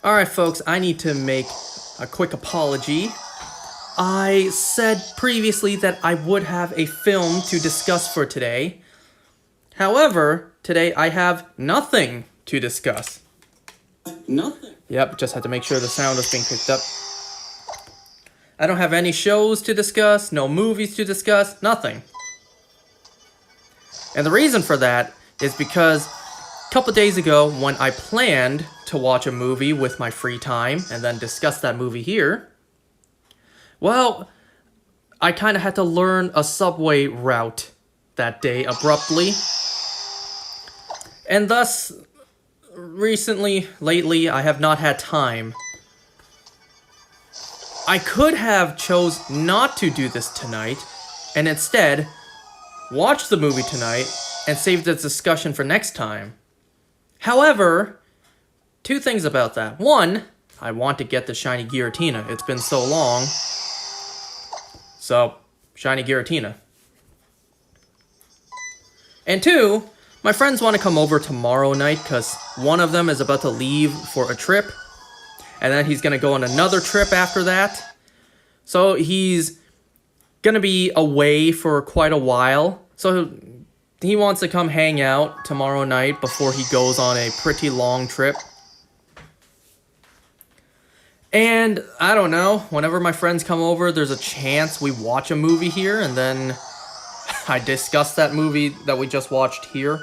Alright folks, I need to make a quick apology. I said previously that I would have a film to discuss for today. However, today I have nothing to discuss. Nothing. Yep, just had to make sure the sound was being picked up. I don't have any shows to discuss, no movies to discuss, nothing. And the reason for that is because a couple days ago, when I planned to watch a movie with my free time and then discuss that movie here, well, I kind of had to learn a subway route that day abruptly. And thus, lately, I have not had time. I could have chose not to do this tonight, and instead, watch the movie tonight and save the discussion for next time. However, two things about that. One, I want to get the shiny Giratina. It's been so long. So, shiny Giratina. And two, my friends want to come over tomorrow night because one of them is about to leave for a trip. And then he's going to go on another trip after that. So he's going to be away for quite a while. So he wants to come hang out tomorrow night before he goes on a pretty long trip. And I don't know, whenever my friends come over, there's a chance we watch a movie here, and then I discuss that movie that we just watched here.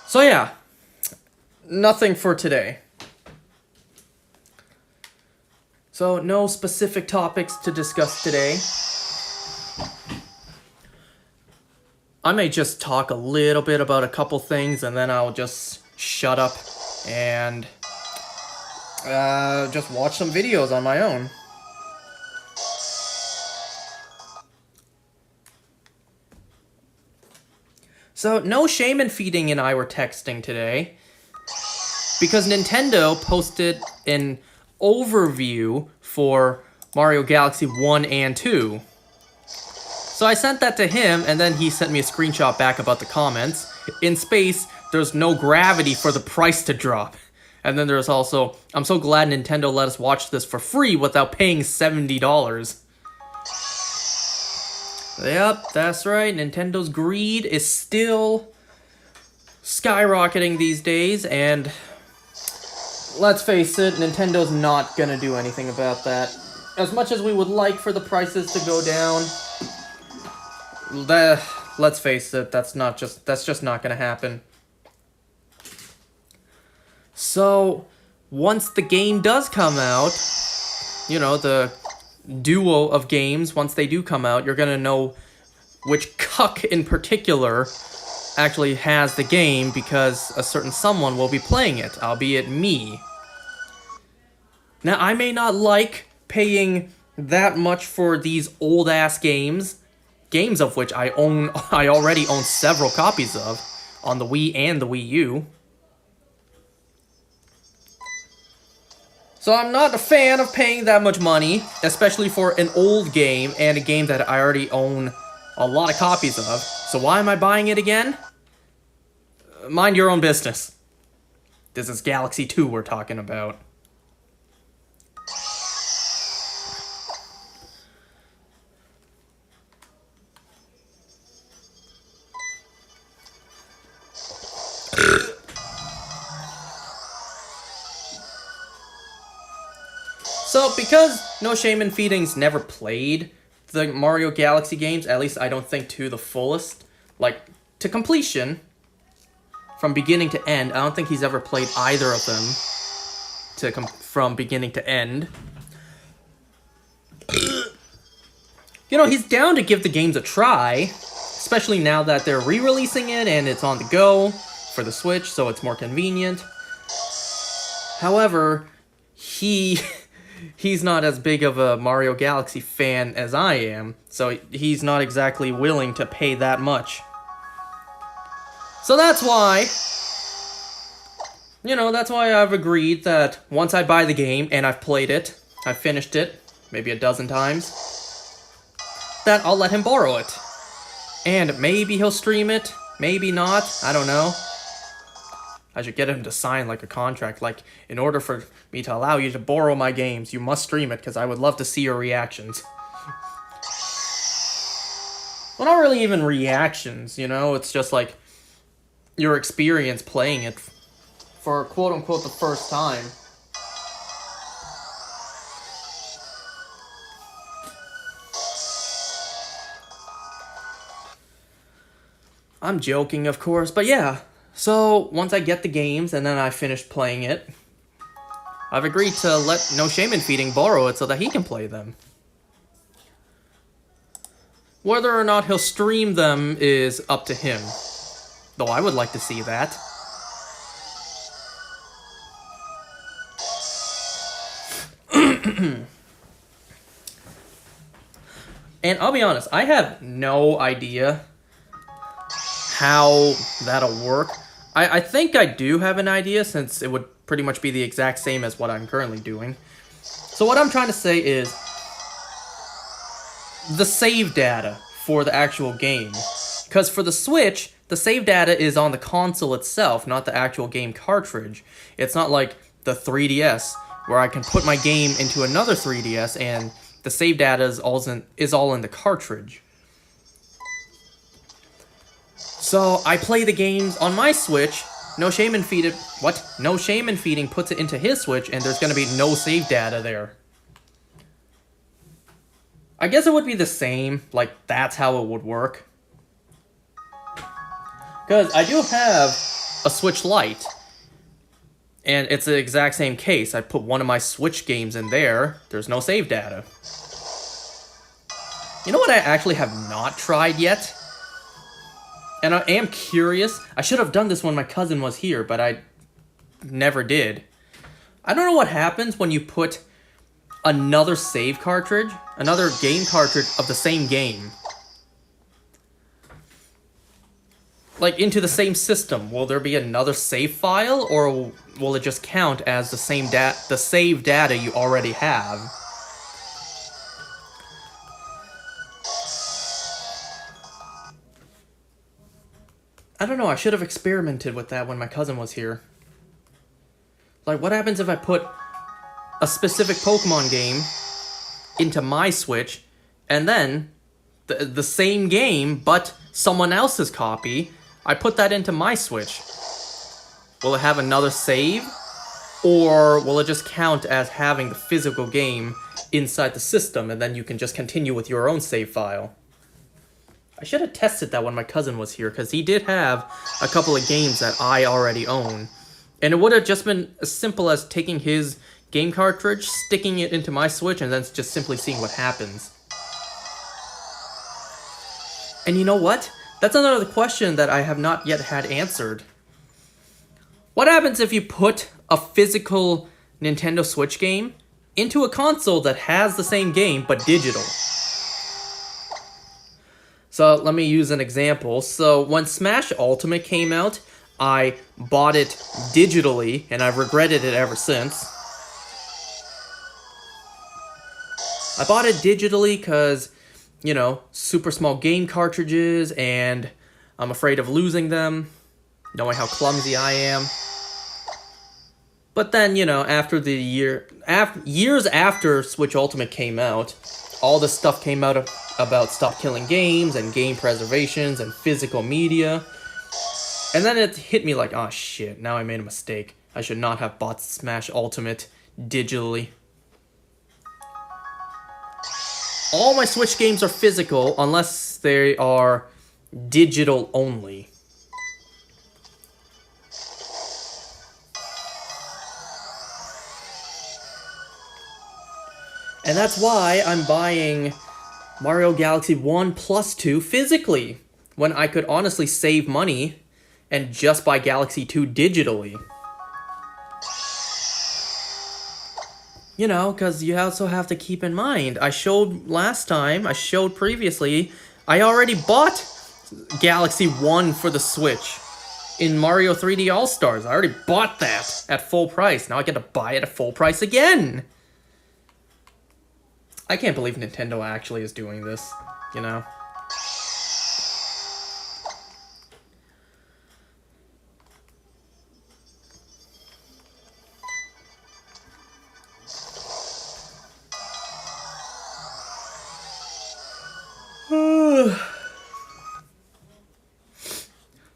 So yeah, nothing for today. So no specific topics to discuss today. I may just talk a little bit about a couple things, and then I'll just shut up and just watch some videos on my own. So, no Shaman Feeding and I were texting today because Nintendo posted an overview for Mario Galaxy 1 and 2. So I sent that to him, and then he sent me a screenshot back about the comments. In space, there's no gravity for the price to drop. And then there's also, I'm so glad Nintendo let us watch this for free without paying $70. Yep, that's right. Nintendo's greed is still skyrocketing these days, and let's face it, Nintendo's not gonna do anything about that. As much as we would like for the prices to go down, let's face it, that's just not gonna happen. So, once the game does come out, you know, the duo of games, once they do come out, you're gonna know which cuck in particular actually has the game, because a certain someone will be playing it, albeit me. Now, I may not like paying that much for these old-ass games of which I already own several copies of on the Wii and the Wii U. So I'm not a fan of paying that much money, especially for an old game and a game that I already own a lot of copies of. So why am I buying it again? Mind your own business. This is Galaxy 2 we're talking about. So, because No Shaman Feedings never played the Mario Galaxy games, at least I don't think to the fullest, like, to completion, from beginning to end, I don't think he's ever played either of them from beginning to end. You know, he's down to give the games a try, especially now that they're re-releasing it and it's on the go for the Switch, so it's more convenient. However, he's not as big of a Mario Galaxy fan as I am, so he's not exactly willing to pay that much. So that's why, that's why I've agreed that once I buy the game and I've played it, I've finished it, maybe a dozen times, that I'll let him borrow it. And maybe he'll stream it, maybe not, I don't know. I should get him to sign like a contract. Like, in order for me to allow you to borrow my games, you must stream it because I would love to see your reactions. Well, not really even reactions, you know? It's just like your experience playing it for quote-unquote the first time. I'm joking, of course, but yeah. So, once I get the games and then I finish playing it, I've agreed to let No Shame in Feeding borrow it so that he can play them. Whether or not he'll stream them is up to him. Though I would like to see that. And I'll be honest, I have no idea how that'll work. I think I do have an idea, since it would pretty much be the exact same as what I'm currently doing. So what I'm trying to say is the save data for the actual game. Because for the Switch, the save data is on the console itself, not the actual game cartridge. It's not like the 3DS, where I can put my game into another 3DS and the save data is all in the cartridge. So I play the games on my Switch. No Shame in Feeding puts it into his Switch, and there's gonna be no save data there. I guess it would be the same. Like, that's how it would work. Because I do have a Switch Lite, and it's the exact same case. I put one of my Switch games in there. There's no save data. You know what I actually have not tried yet? And I am curious. I should have done this when my cousin was here, but I never did. I don't know what happens when you put another save cartridge, another game cartridge of the same game, like, into the same system. Will there be another save file, or will it just count as the save data you already have? I don't know, I should have experimented with that when my cousin was here. Like, what happens if I put a specific Pokemon game into my Switch, and then the same game, but someone else's copy, I put that into my Switch? Will it have another save? Or will it just count as having the physical game inside the system, and then you can just continue with your own save file? I should have tested that when my cousin was here, because he did have a couple of games that I already own. And it would have just been as simple as taking his game cartridge, sticking it into my Switch, and then just simply seeing what happens. And you know what? That's another question that I have not yet had answered. What happens if you put a physical Nintendo Switch game into a console that has the same game, but digital? So let me use an example. So when Smash Ultimate came out, I bought it digitally, and I've regretted it ever since. I bought it digitally because, you know, super small game cartridges, and I'm afraid of losing them, knowing how clumsy I am. But then, you know, years after Switch Ultimate came out, all this stuff came out about stop killing games and game preservations and physical media. And then it hit me like, oh shit, now I made a mistake. I should not have bought Smash Ultimate digitally. All my Switch games are physical unless they are digital only. And that's why I'm buying Mario Galaxy 1 plus 2 physically, when I could honestly save money and just buy Galaxy 2 digitally. You know, because you also have to keep in mind, I showed previously, I already bought Galaxy 1 for the Switch in Mario 3D All-Stars. I already bought that at full price. Now I get to buy it at full price again. I can't believe Nintendo actually is doing this, you know?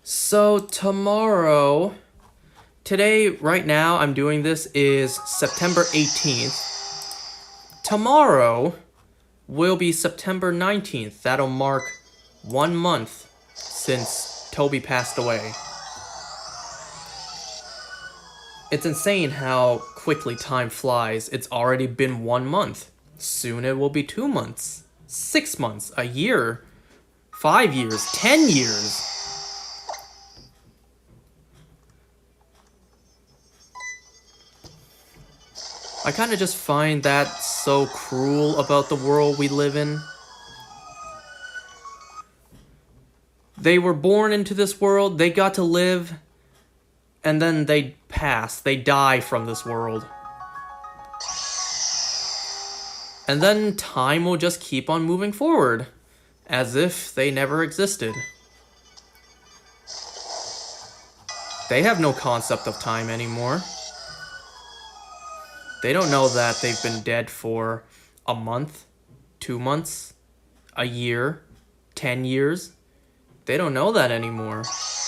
So tomorrow, today, right now, I'm doing this is September 18th. Tomorrow will be September 19th. That'll mark 1 month since Toby passed away. It's insane how quickly time flies. It's already been 1 month. Soon it will be 2 months, 6 months, a year, 5 years, 10 years. I kind of just find that so cruel about the world we live in. They were born into this world, they got to live, and then they pass, they die from this world. And then time will just keep on moving forward, as if they never existed. They have no concept of time anymore. They don't know that they've been dead for a month, 2 months, a year, 10 years. They don't know that anymore.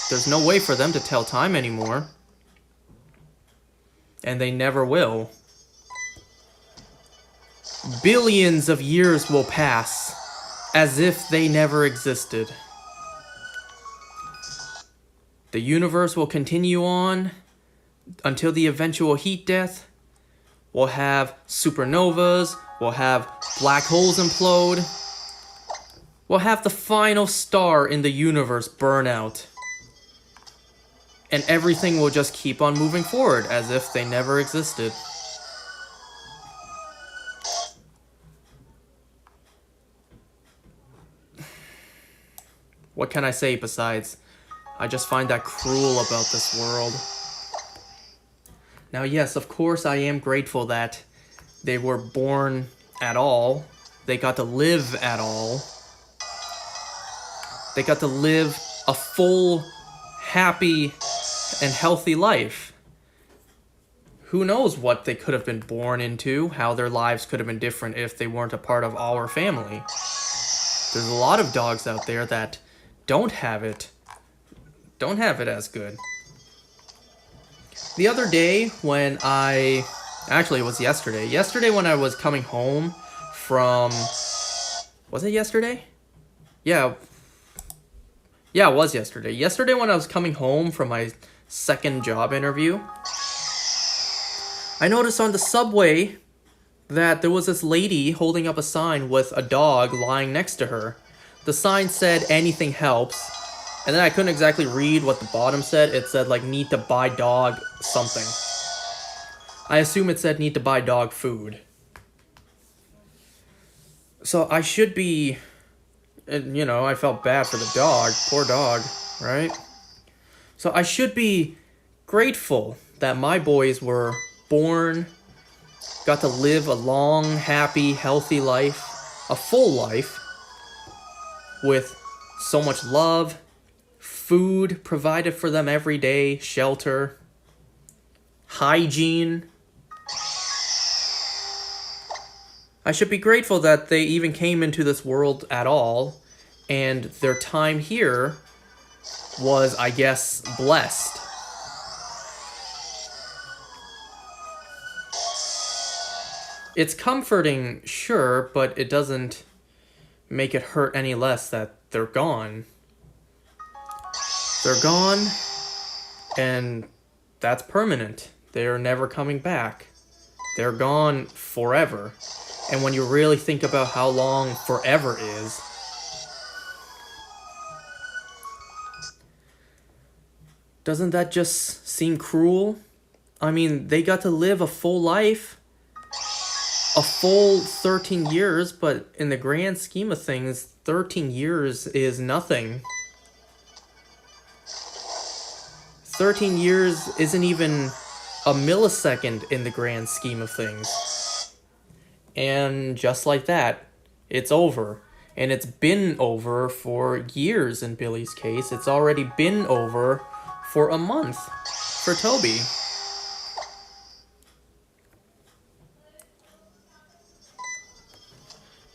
There's no way for them to tell time anymore. And they never will. Billions of years will pass as if they never existed. The universe will continue on until the eventual heat death. We'll have supernovas, we'll have black holes implode. We'll have the final star in the universe burn out. And everything will just keep on moving forward as if they never existed. What can I say besides, I just find that cruel about this world. Now, yes, of course, I am grateful that they were born at all. They got to live at all. They got to live a full, happy, and healthy life. Who knows what they could have been born into, how their lives could have been different if they weren't a part of our family. There's a lot of dogs out there that don't have it as good. The other day when actually it was yesterday when I was coming home from, was it yesterday? Yeah, it was yesterday. Yesterday when I was coming home from my second job interview, I noticed on the subway that there was this lady holding up a sign with a dog lying next to her. The sign said, "Anything helps." And then I couldn't exactly read what the bottom said. It said, like, need to buy dog something. I assume it said need to buy dog food. So I should be, and, I felt bad for the dog. Poor dog, right? So I should be grateful that my boys were born, got to live a long, happy, healthy life, a full life, with so much love, food provided for them every day, shelter, hygiene. I should be grateful that they even came into this world at all, and their time here was, I guess, blessed. It's comforting, sure, but it doesn't make it hurt any less that they're gone. They're gone, and that's permanent. They're never coming back. They're gone forever. And when you really think about how long forever is, doesn't that just seem cruel? I mean, they got to live a full life, a full 13 years, but in the grand scheme of things, 13 years is nothing. 13 years isn't even a millisecond in the grand scheme of things. And just like that, it's over. And it's been over for years in Billy's case. It's already been over for a month for Toby.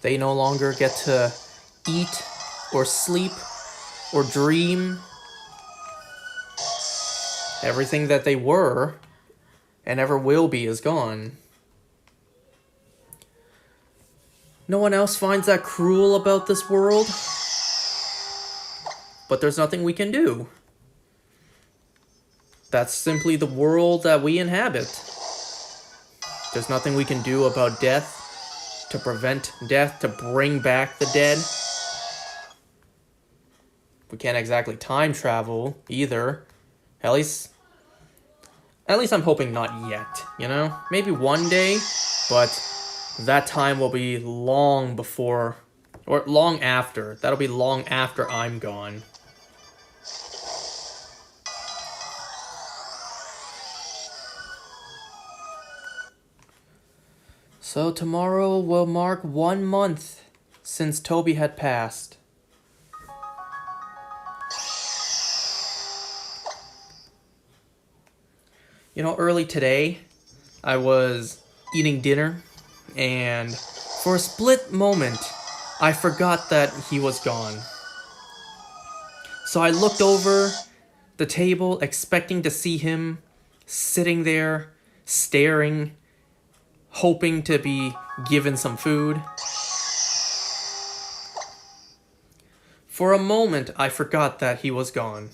They no longer get to eat or sleep or dream. Everything that they were and ever will be is gone. No one else finds that cruel about this world, but there's nothing we can do. That's simply the world that we inhabit. There's nothing we can do about death, to prevent death, to bring back the dead. We can't exactly time travel either. At least I'm hoping not yet, you know? Maybe one day, but that time will be long before, or long after. That'll be long after I'm gone. So tomorrow will mark 1 month since Toby had passed. You know, early today, I was eating dinner, and for a split moment, I forgot that he was gone. So I looked over the table, expecting to see him sitting there, staring, hoping to be given some food. For a moment, I forgot that he was gone.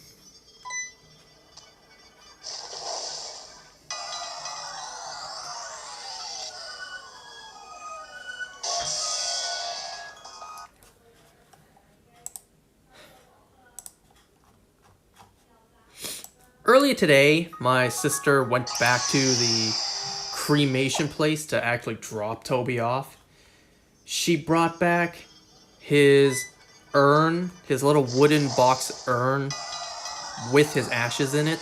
Earlier today, my sister went back to the cremation place to actually drop Toby off. She brought back his urn, his little wooden box urn with his ashes in it,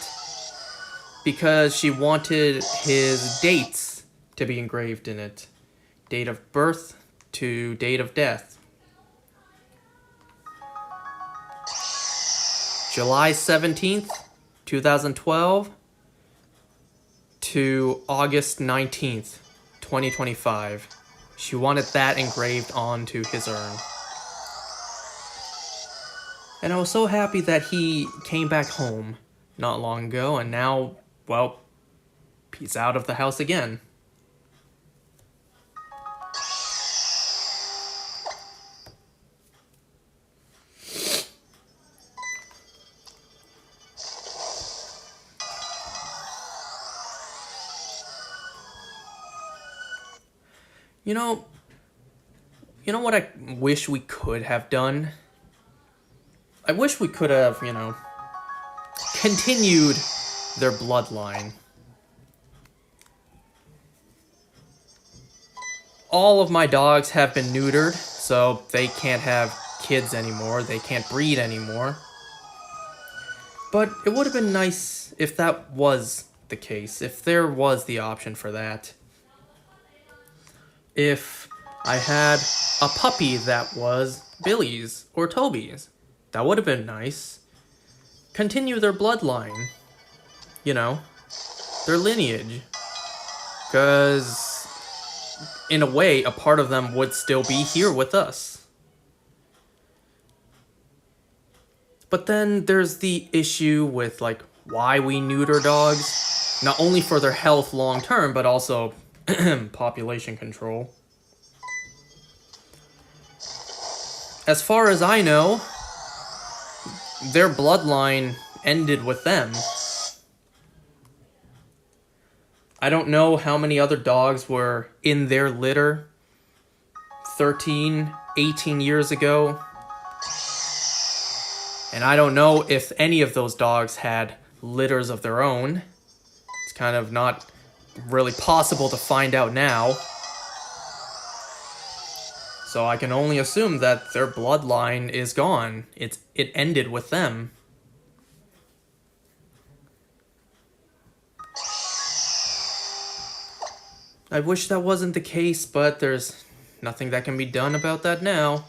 because she wanted his dates to be engraved in it. Date of birth to date of death. July 17th, 2012 to August 19th, 2025. She wanted that engraved onto his urn. And I was so happy that he came back home not long ago, and now, well, he's out of the house again. You know what I wish we could have done? I wish we could have, continued their bloodline. All of my dogs have been neutered, so they can't have kids anymore. They can't breed anymore. But it would have been nice if that was the case, if there was the option for that. If I had a puppy that was Billy's or Toby's, that would have been nice. Continue their bloodline, their lineage. Because, in a way, a part of them would still be here with us. But then there's the issue with, why we neuter dogs. Not only for their health long term, but also population control. As far as I know, their bloodline ended with them. I don't know how many other dogs were in their litter 13, 18 years ago. And I don't know if any of those dogs had litters of their own. It's kind of not really possible to find out now. So I can only assume that their bloodline is gone. It ended with them. I wish that wasn't the case, but there's nothing that can be done about that now.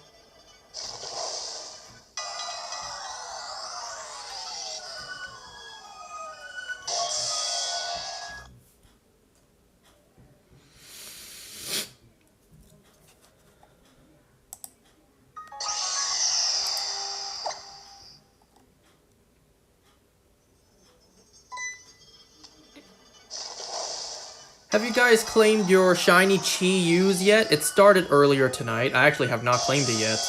Have you guys claimed your shiny Chi Yus yet? It started earlier tonight. I actually have not claimed it yet.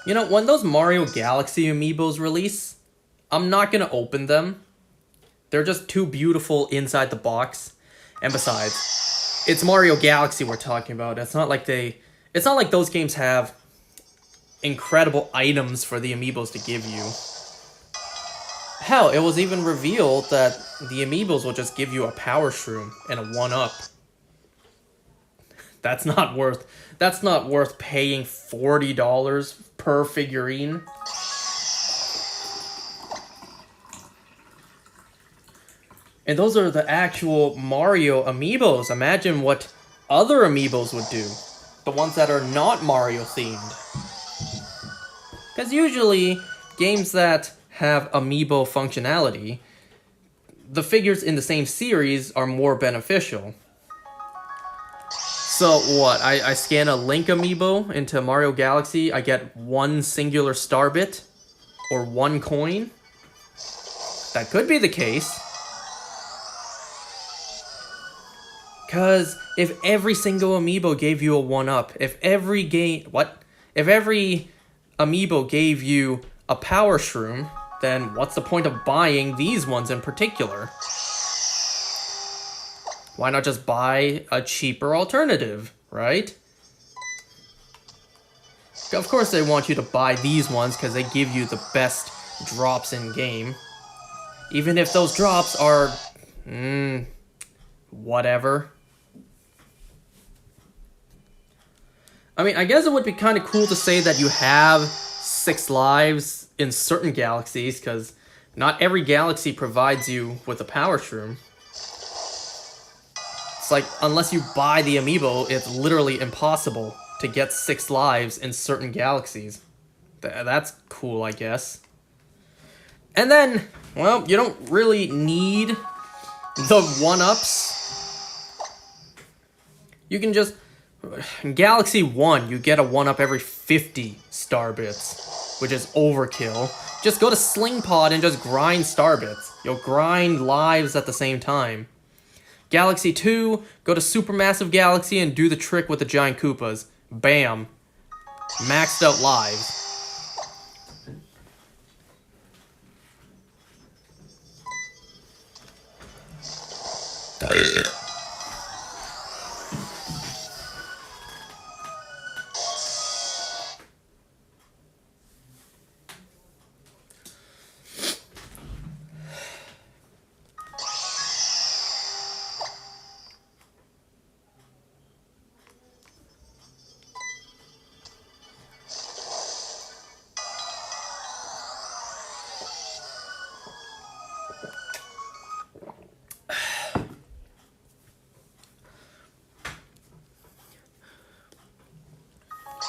You know, when those Mario Galaxy amiibos release, I'm not gonna open them. They're just too beautiful inside the box. And besides, it's Mario Galaxy we're talking about. It's not like those games have incredible items for the amiibos to give you. Hell, it was even revealed that the amiibos will just give you a power shroom and a 1-up. That's not worth paying $40 per figurine. And those are the actual Mario amiibos. Imagine what other amiibos would do. The ones that are not Mario themed. Because usually, games that have amiibo functionality, the figures in the same series are more beneficial. So what, I scan a Link amiibo into Mario Galaxy, I get 1 singular star bit? Or 1 coin? That could be the case. Cause if every single amiibo gave you a 1-up, if every amiibo gave you a power shroom, then what's the point of buying these ones in particular? Why not just buy a cheaper alternative, right? Of course they want you to buy these ones because they give you the best drops in game. Even if those drops are... whatever. I mean, I guess it would be kind of cool to say that you have 6 lives in certain galaxies, because not every galaxy provides you with a power shroom. It's like, unless you buy the amiibo, it's literally impossible to get 6 lives in certain galaxies. That's cool, I guess. And then, well, you don't really need the 1-ups. You can just... In Galaxy 1, you get a 1-up every 50 star bits, which is overkill. Just go to Sling Pod and just grind star bits. You'll grind lives at the same time. Galaxy 2, go to Supermassive Galaxy and do the trick with the giant Koopas. Bam. Maxed out lives.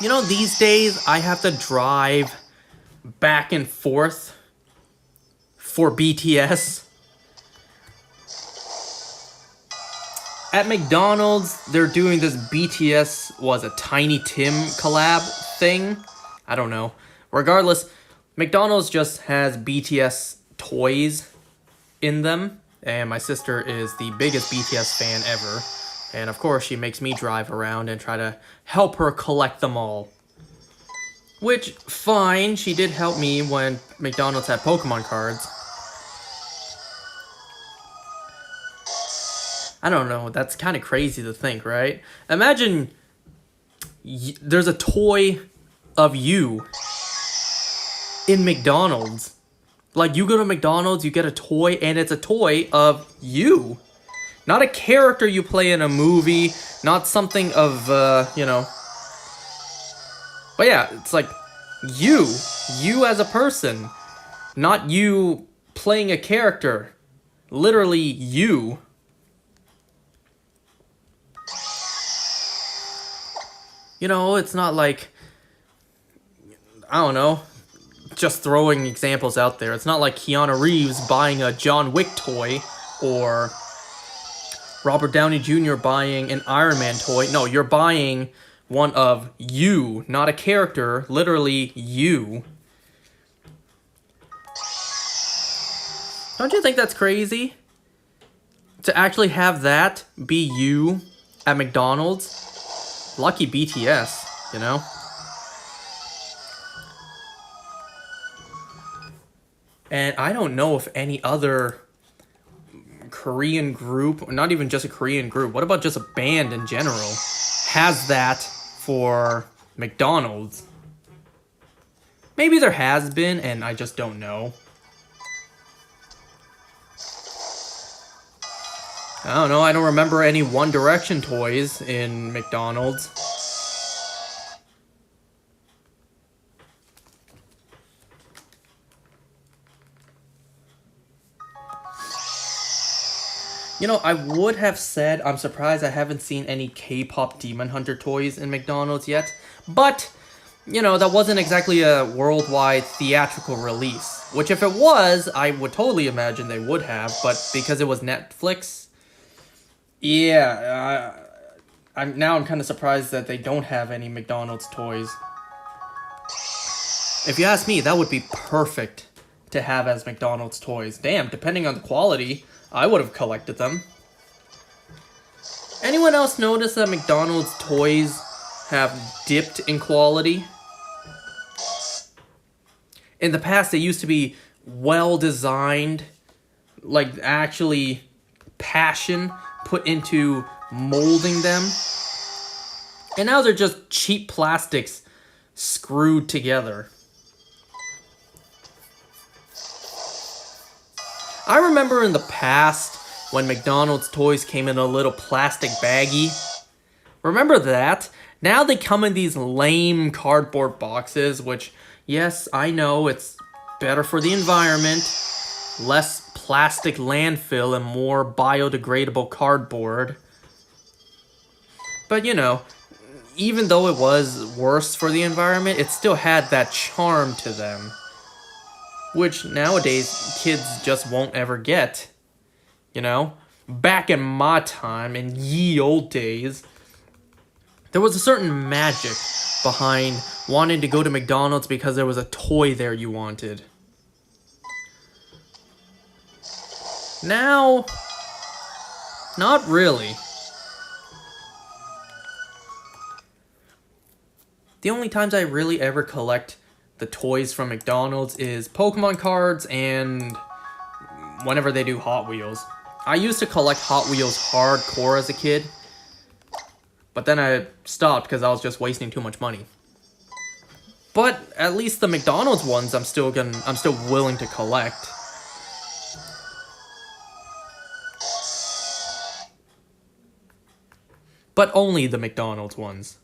You know, these days, I have to drive back and forth for BTS. At McDonald's, they're doing this BTS, was a Tiny Tim collab thing? I don't know. Regardless, McDonald's just has BTS toys in them, and my sister is the biggest BTS fan ever. And of course, she makes me drive around and try to help her collect them all. Which, fine, she did help me when McDonald's had Pokémon cards. I don't know, that's kind of crazy to think, right? Imagine there's a toy of you in McDonald's. Like, you go to McDonald's, you get a toy, and it's a toy of you. Not a character you play in a movie, not something of, you know. But yeah, it's like you as a person, not you playing a character. Literally you. You know, it's not like, I don't know, just throwing examples out there. It's not like Keanu Reeves buying a John Wick toy or Robert Downey Jr. buying an Iron Man toy. No, you're buying one of you, not a character, literally you. Don't you think that's crazy? To actually have that be you at McDonald's? Lucky BTS, you know? And I don't know if any other Korean group, not even just a Korean group, what about just a band in general, has that for McDonald's? Maybe there has been, and I just don't know. I don't know, I don't remember any One Direction toys in McDonald's. You know, I would have said I'm surprised I haven't seen any K-pop Demon Hunter toys in McDonald's yet. But, you know, that wasn't exactly a worldwide theatrical release. Which if it was, I would totally imagine they would have. But because it was Netflix, yeah, I'm kind of surprised that they don't have any McDonald's toys. If you ask me, that would be perfect to have as McDonald's toys. Damn, depending on the quality, I would have collected them. Anyone else notice that McDonald's toys have dipped in quality? In the past, they used to be well designed, like actually passion put into molding them. And now they're just cheap plastics screwed together. I remember in the past when McDonald's toys came in a little plastic baggie. Remember that? Now they come in these lame cardboard boxes, which, yes, I know it's better for the environment, less plastic landfill and more biodegradable cardboard. But you know, even though it was worse for the environment, it still had that charm to them. Which nowadays kids just won't ever get. You know? Back in my time, in ye old days, there was a certain magic behind wanting to go to McDonald's because there was a toy there you wanted. Now, not really. The only times I really ever collect the toys from McDonald's is Pokemon cards and whenever they do Hot Wheels. I used to collect Hot Wheels hardcore as a kid, but then I stopped because I was just wasting too much money. But at least the McDonald's ones I'm still willing to collect. But only the McDonald's ones.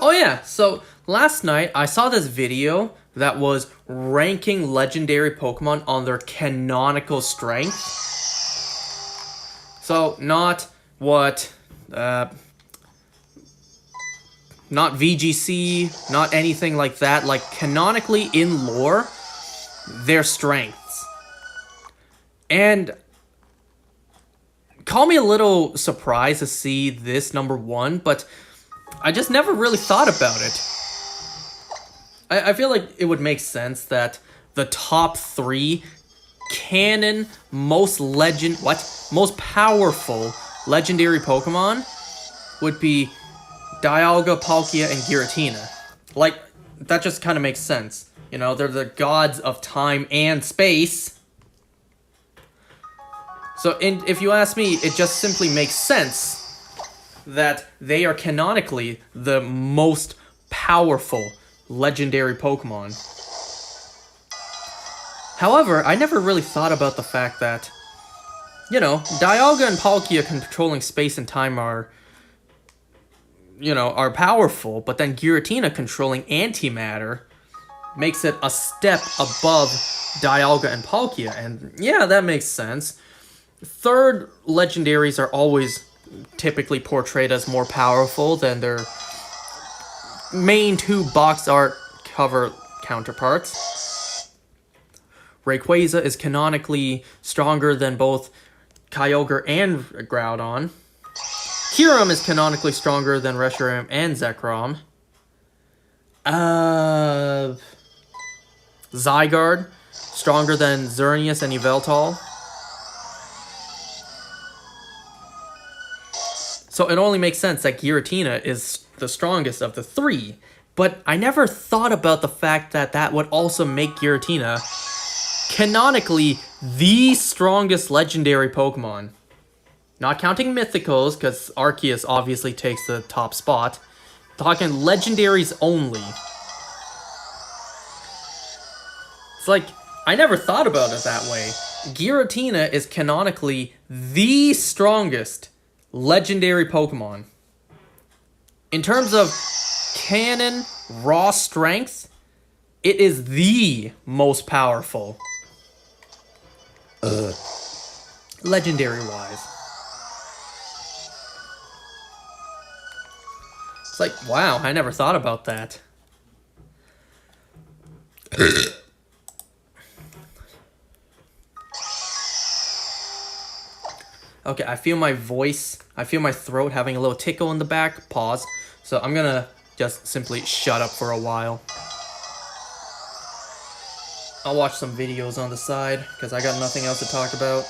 Oh yeah, so last night I saw this video that was ranking legendary Pokemon on their canonical strength. So not what, not VGC, not anything like that. Like canonically in lore, their strengths. And call me a little surprised to see this number one, but I just never really thought about it. I feel like it would make sense that the top three canon most powerful legendary Pokemon would be Dialga, Palkia, and Giratina. Like, that just kind of makes sense. You know, they're the gods of time and space. So, if you ask me, it just simply makes sense that they are canonically the most powerful legendary Pokemon. However, I never really thought about the fact that, you know, Dialga and Palkia controlling space and time are powerful, but then Giratina controlling antimatter makes it a step above Dialga and Palkia, and yeah, that makes sense. Third legendaries are always typically portrayed as more powerful than their main two box art cover counterparts. Rayquaza is canonically stronger than both Kyogre and Groudon. Kyurem is canonically stronger than Reshiram and Zekrom. Zygarde, stronger than Xerneas and Yveltal. So it only makes sense that Giratina is the strongest of the three. But I never thought about the fact that that would also make Giratina canonically the strongest legendary Pokemon. Not counting mythicals, because Arceus obviously takes the top spot. Talking legendaries only. It's like, I never thought about it that way. Giratina is canonically the strongest legendary Pokemon. In terms of canon raw strength, it is the most powerful. Legendary wise. It's like, wow, I never thought about that. Okay, I feel my throat having a little tickle in the back. Pause. So I'm gonna just simply shut up for a while. I'll watch some videos on the side, because I got nothing else to talk about.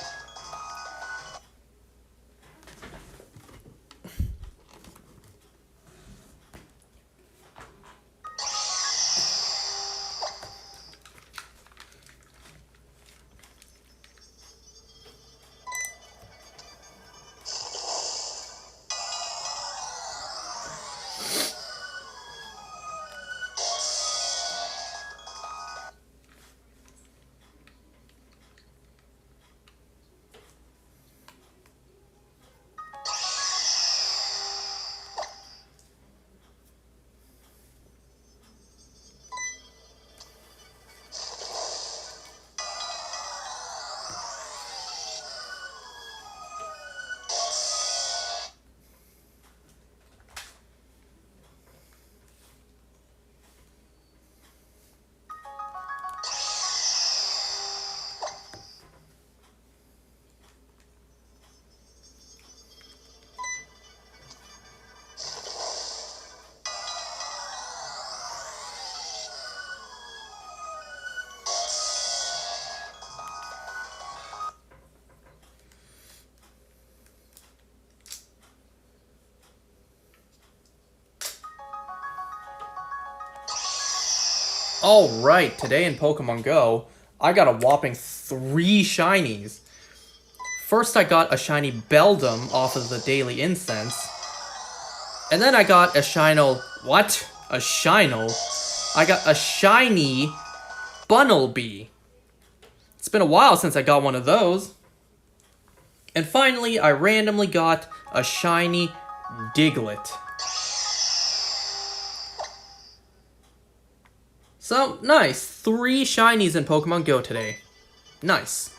Alright, today in Pokemon Go, I got a whopping 3 shinies. First I got a shiny Beldum off of the Daily Incense. And then I got a Shinol... What? A Shinol? I got a shiny Bunnelby. It's been a while since I got one of those. And finally, I randomly got a shiny Diglett. So, nice. 3 shinies in Pokemon Go today. Nice.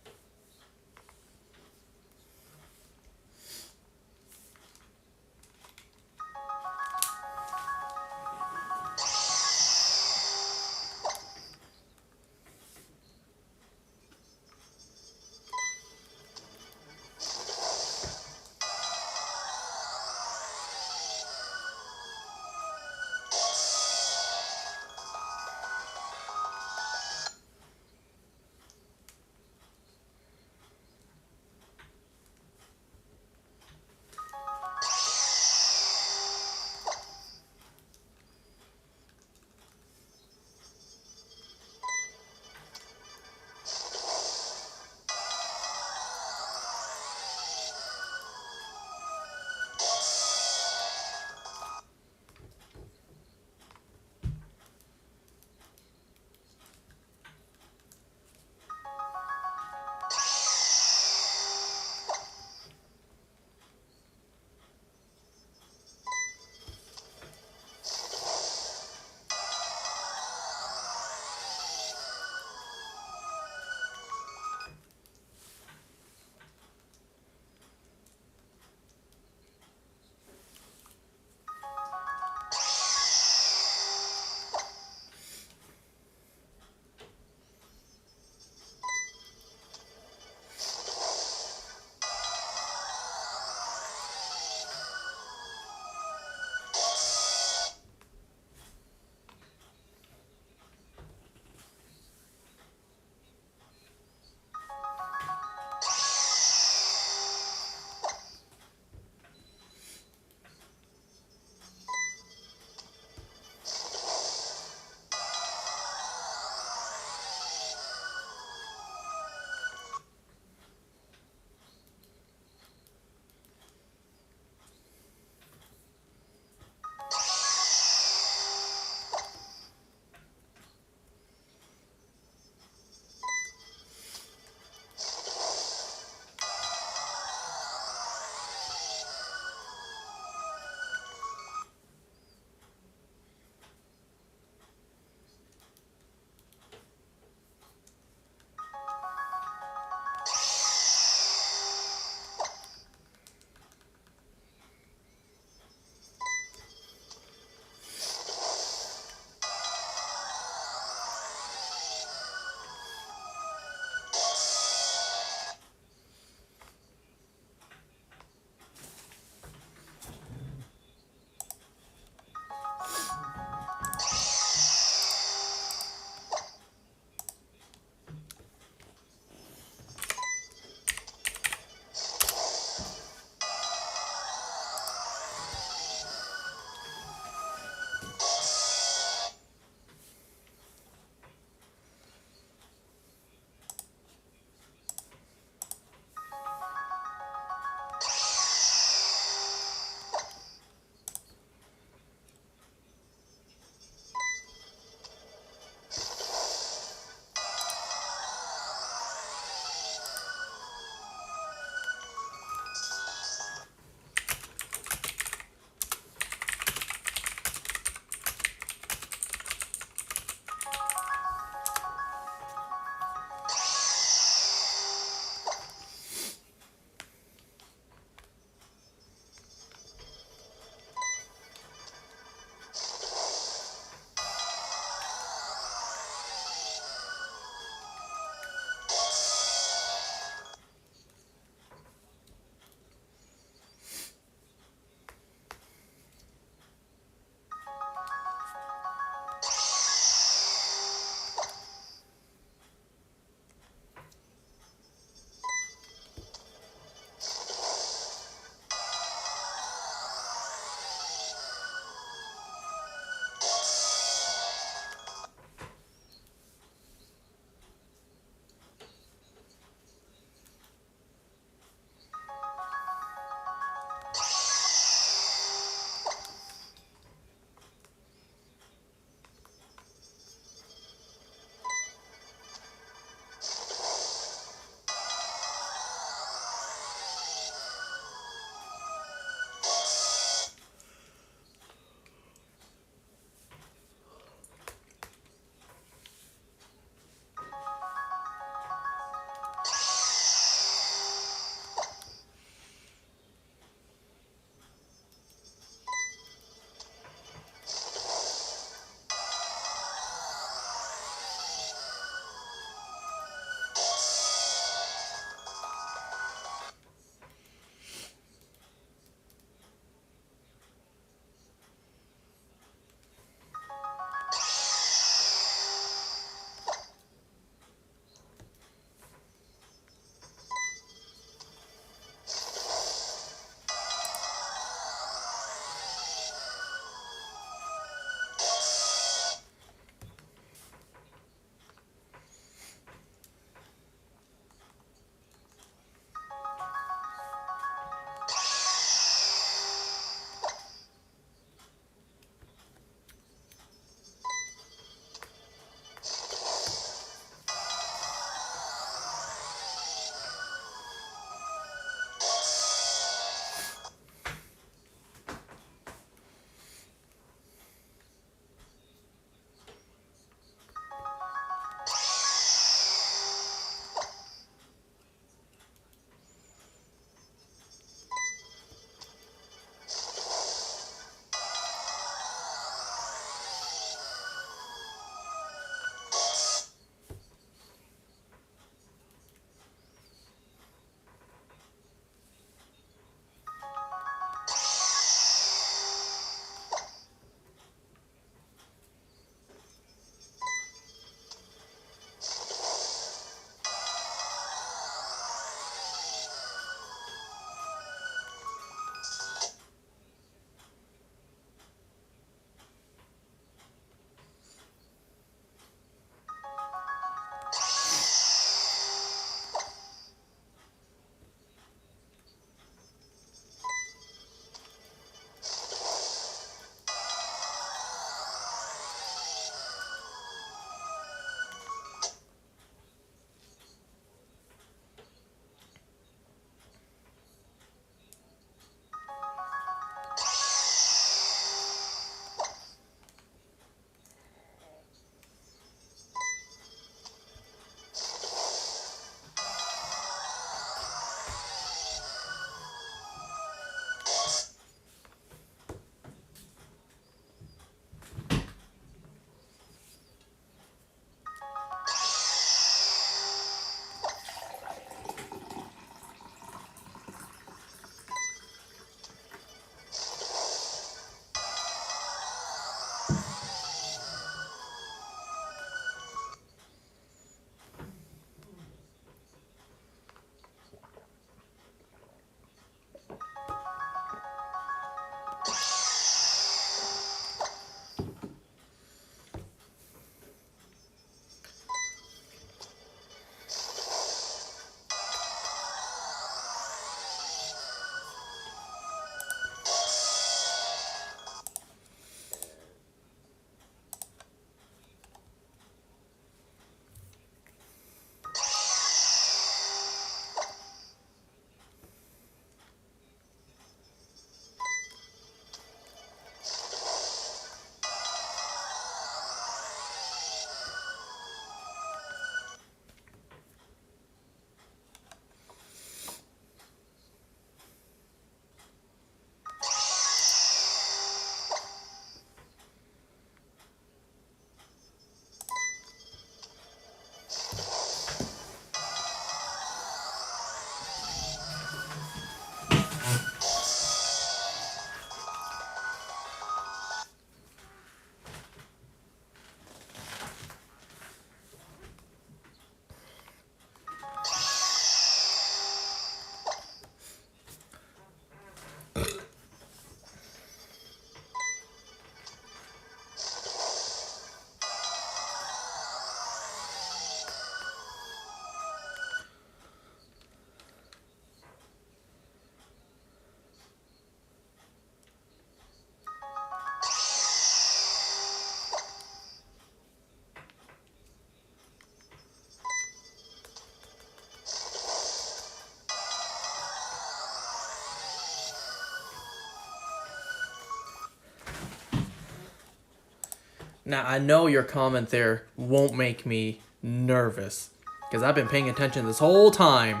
Now, I know your comment there won't make me nervous, because I've been paying attention this whole time,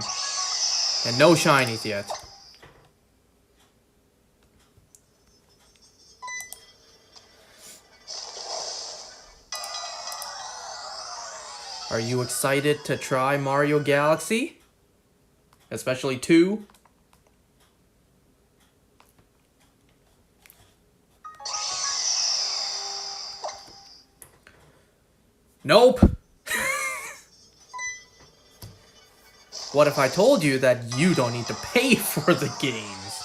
and no shinies yet. Are you excited to try Mario Galaxy? Especially 2? Nope. What if I told you that you don't need to pay for the games?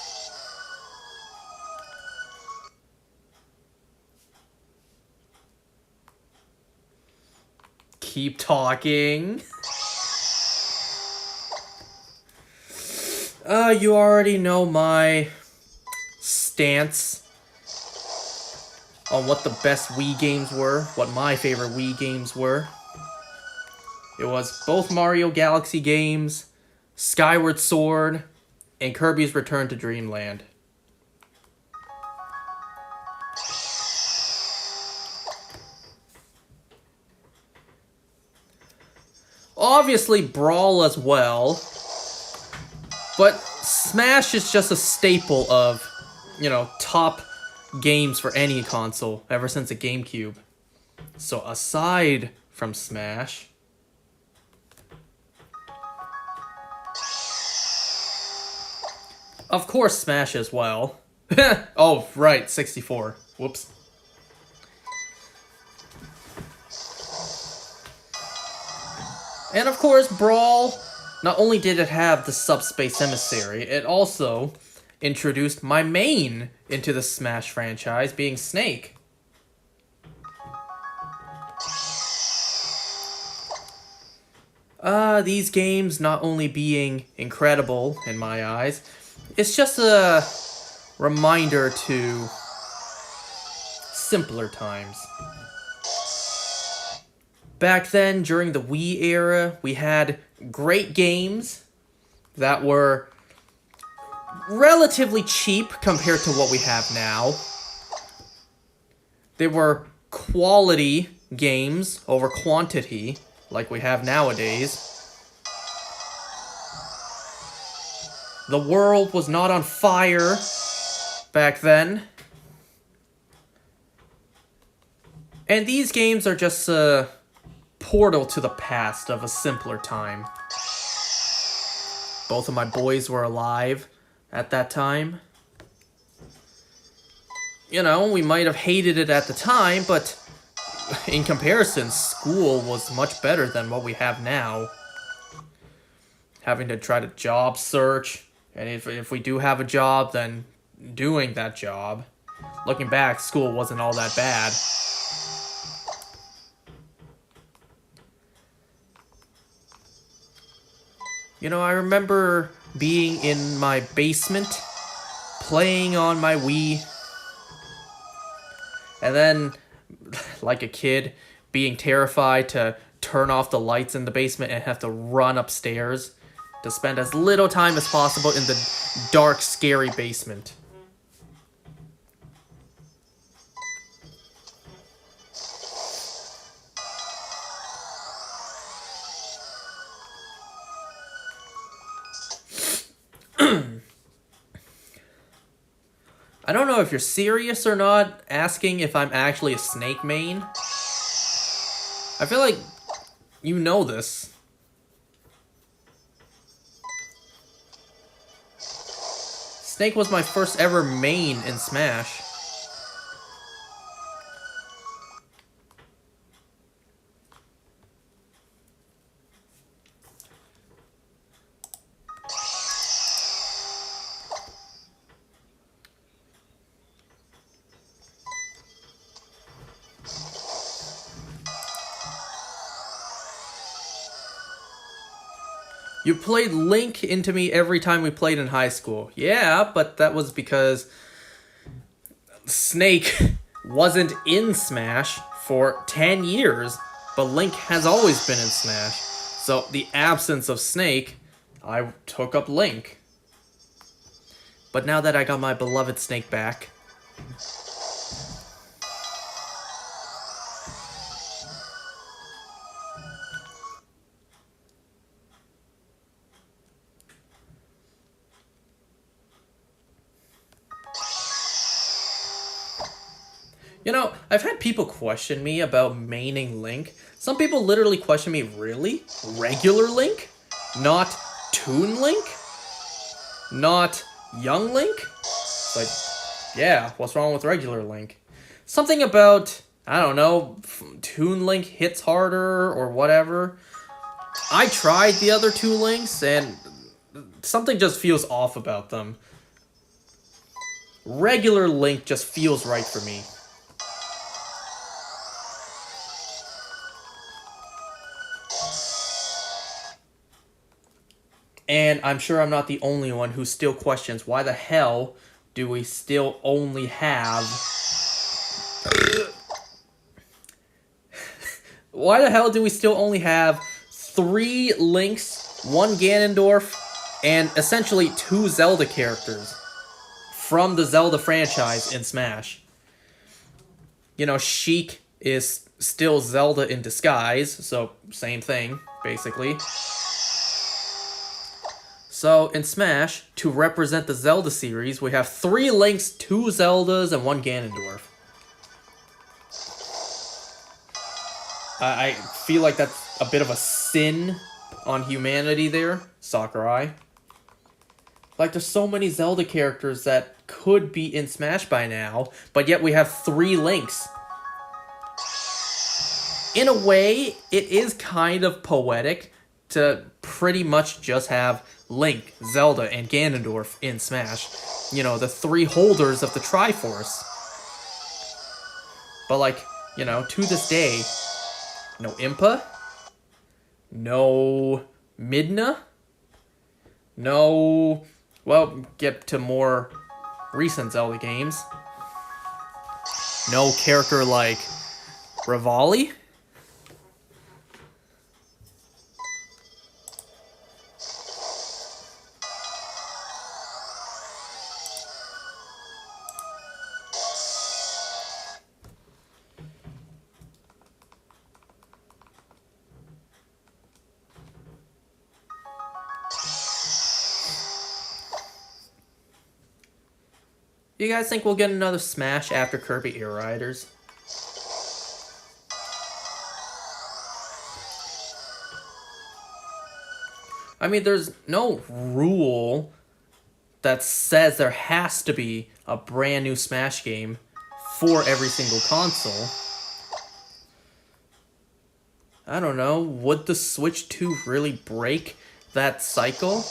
Keep talking. You already know my stance on what the best Wii games were, what my favorite Wii games were. It was both Mario Galaxy games, Skyward Sword, and Kirby's Return to Dreamland. Obviously Brawl as well, but Smash is just a staple of, top games for any console ever since the GameCube. So aside from Smash, of course Smash as well. Oh, right, 64. Whoops. And of course, Brawl, not only did it have the Subspace Emissary, it also introduced my main into the Smash franchise, being Snake. These games not only being incredible in my eyes, it's just a reminder to simpler times. Back then, during the Wii era, we had great games that were relatively cheap compared to what we have now. They were quality games over quantity, like we have nowadays. The world was not on fire back then. And these games are just a portal to the past of a simpler time. Both of my boys were alive at that time. We might have hated it at the time, but in comparison, school was much better than what we have now. Having to try to job search, and if we do have a job, then doing that job. Looking back, school wasn't all that bad. I remember being in my basement, playing on my Wii, and then, like a kid, being terrified to turn off the lights in the basement and have to run upstairs to spend as little time as possible in the dark, scary basement. I don't know if you're serious or not, asking if I'm actually a Snake main. I feel like you know this. Snake was my first ever main in Smash. You played Link into me every time we played in high school. Yeah, but that was because Snake wasn't in Smash for 10 years, but Link has always been in Smash. So the absence of Snake, I took up Link. But now that I got my beloved Snake back, You know, I've had people question me about maining Link. Some people literally question me, really? Regular Link? Not Toon Link? Not Young Link? It's like, yeah, what's wrong with regular Link? Something about, I don't know, Toon Link hits harder or whatever. I tried the other two Links and something just feels off about them. Regular Link just feels right for me. And I'm sure I'm not the only one who still questions why the hell do we still only have... Why the hell do we still only have 3 Links, 1 Ganondorf, and essentially 2 Zelda characters from the Zelda franchise in Smash? You know, Sheik is still Zelda in disguise, so same thing, basically. So, in Smash, to represent the Zelda series, we have 3 Links, 2 Zeldas, and 1 Ganondorf. I feel like that's a bit of a sin on humanity there, Sakurai. Like, there's so many Zelda characters that could be in Smash by now, but yet we have 3 Links. In a way, it is kind of poetic to pretty much just have Link, Zelda, and Ganondorf in Smash. You know, the 3 holders of the Triforce. But like, you know, to this day, no Impa, no Midna, no... Well, get to more recent Zelda games. No character like Rivali. You guys think we'll get another Smash after Kirby Air Riders? I mean, there's no rule that says there has to be a brand new Smash game for every single console. I don't know, would the Switch 2 really break that cycle?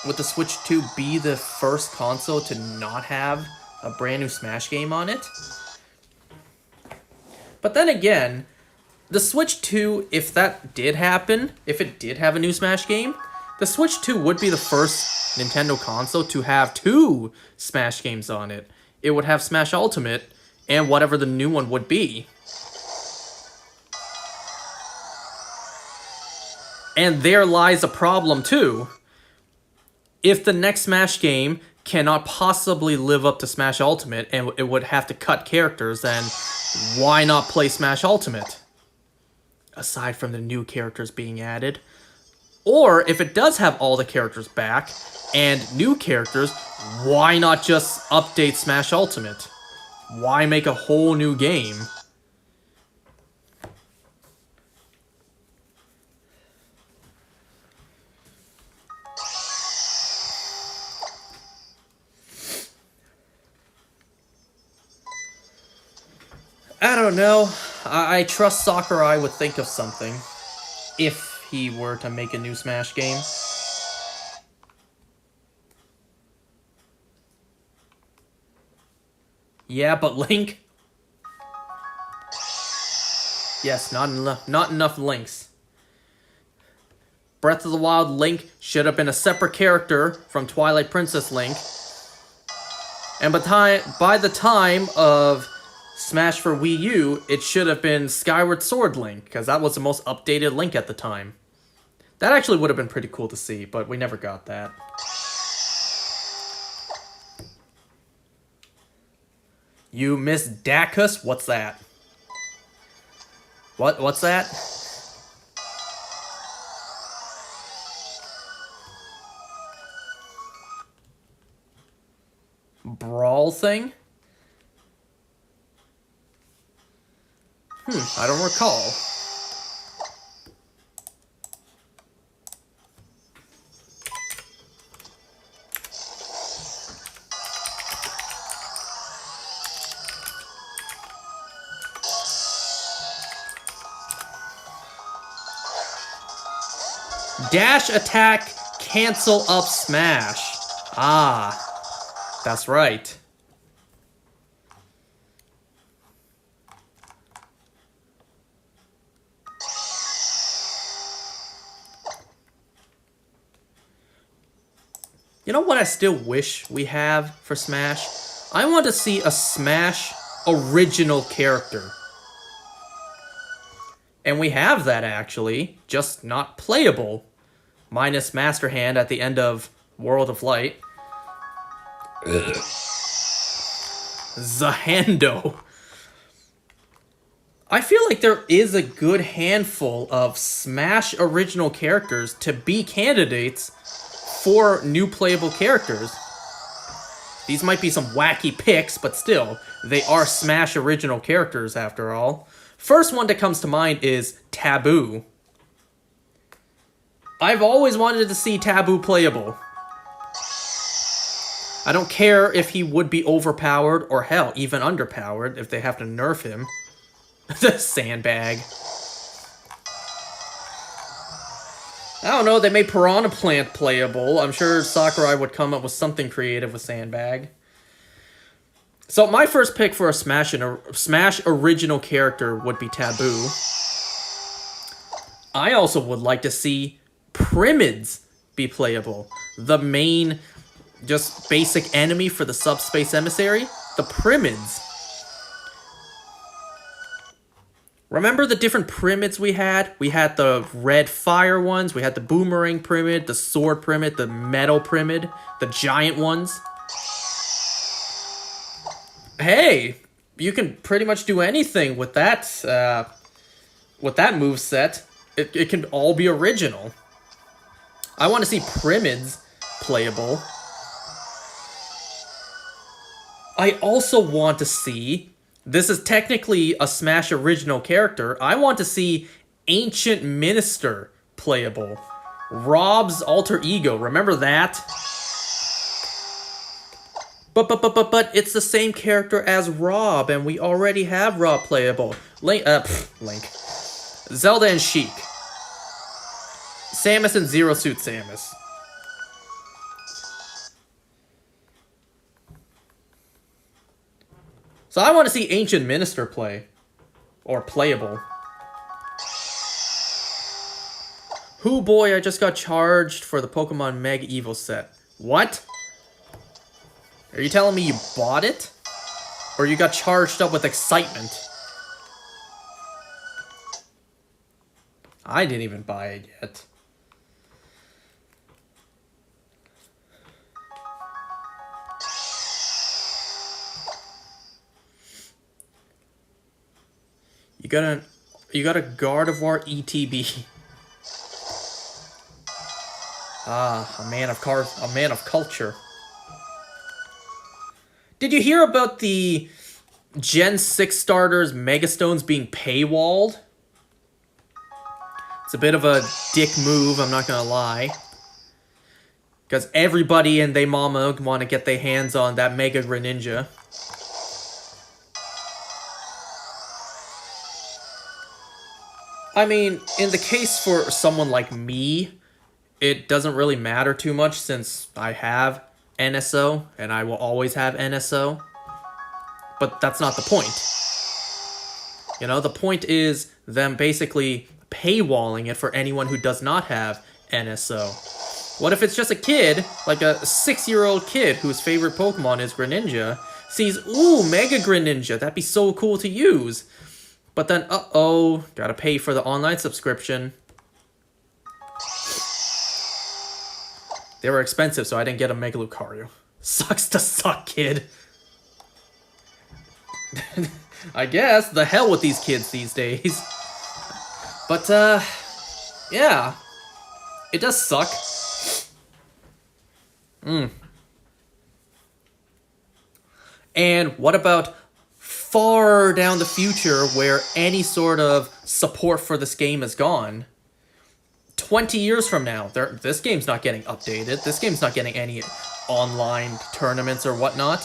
Would the Switch 2 be the first console to not have a brand new Smash game on it? But then again, the Switch 2, if that did happen, if it did have a new Smash game, the Switch 2 would be the first Nintendo console to have 2 Smash games on it. It would have Smash Ultimate and whatever the new one would be. And there lies a problem too. If the next Smash game cannot possibly live up to Smash Ultimate and it would have to cut characters, then why not play Smash Ultimate? Aside from the new characters being added. Or if it does have all the characters back and new characters, why not just update Smash Ultimate? Why make a whole new game? I don't know. I trust Sakurai would think of something if he were to make a new Smash game. Yeah, but Link? Yes, not enough Links. Breath of the Wild Link should have been a separate character from Twilight Princess Link. And by the time of Smash for Wii U, it should have been Skyward Sword Link, because that was the most updated Link at the time. That actually would have been pretty cool to see, but we never got that. You miss Dacus? What's that? What's that? Brawl thing? I don't recall. Dash attack, cancel up smash. Ah, that's right. You know what I still wish we have for Smash? I want to see a Smash original character. And we have that, actually, just not playable. Minus Master Hand at the end of World of Light. Zahando. I feel like there is a good handful of Smash original characters to be candidates for new playable characters. These might be some wacky picks, but still, they are Smash original characters after all. First one that comes to mind is Taboo. I've always wanted to see Taboo playable. I don't care if he would be overpowered or hell, even underpowered if they have to nerf him. The sandbag. I don't know, they made Piranha Plant playable. I'm sure Sakurai would come up with something creative with Sandbag. So my first pick for a Smash original character would be Taboo. I also would like to see Primids be playable. The main, just basic enemy for the Subspace Emissary. The Primids. Remember the different Primids we had? We had the red fire ones, we had the boomerang Primid, the sword Primid, the metal Primid, the giant ones. Hey, you can pretty much do anything with that moveset. It can all be original. I want to see Primids playable. I also want to see... This is technically a Smash original character. I want to see Ancient Minister playable. Rob's alter ego. Remember that? But it's the same character as Rob, and we already have Rob playable. Link. Zelda and Sheik. Samus and Zero Suit Samus. So I want to see Ancient Minister play. Or playable. Hoo boy, I just got charged for the Pokemon Mega Evo set. What? Are you telling me you bought it? Or you got charged up with excitement? I didn't even buy it yet. You got a Gardevoir ETB. Ah, a man of culture. Did you hear about the Gen 6 starters Megastones being paywalled? It's a bit of a dick move, I'm not gonna lie. Because everybody and they mama want to get their hands on that Mega Greninja. I mean, in the case for someone like me, it doesn't really matter too much since I have NSO, and I will always have NSO. But that's not the point. You know, the point is them basically paywalling it for anyone who does not have NSO. What if it's just a kid, like a 6-year-old kid whose favorite Pokemon is Greninja, sees, ooh, Mega Greninja, that'd be so cool to use. But then, uh-oh, gotta pay for the online subscription. They were expensive, so I didn't get a Mega Lucario. Sucks to suck, kid. I guess, the hell with these kids these days. But, yeah. It does suck. And what about far down the future where any sort of support for this game is gone. 20 years from now, this game's not getting updated. This game's not getting any online tournaments or whatnot.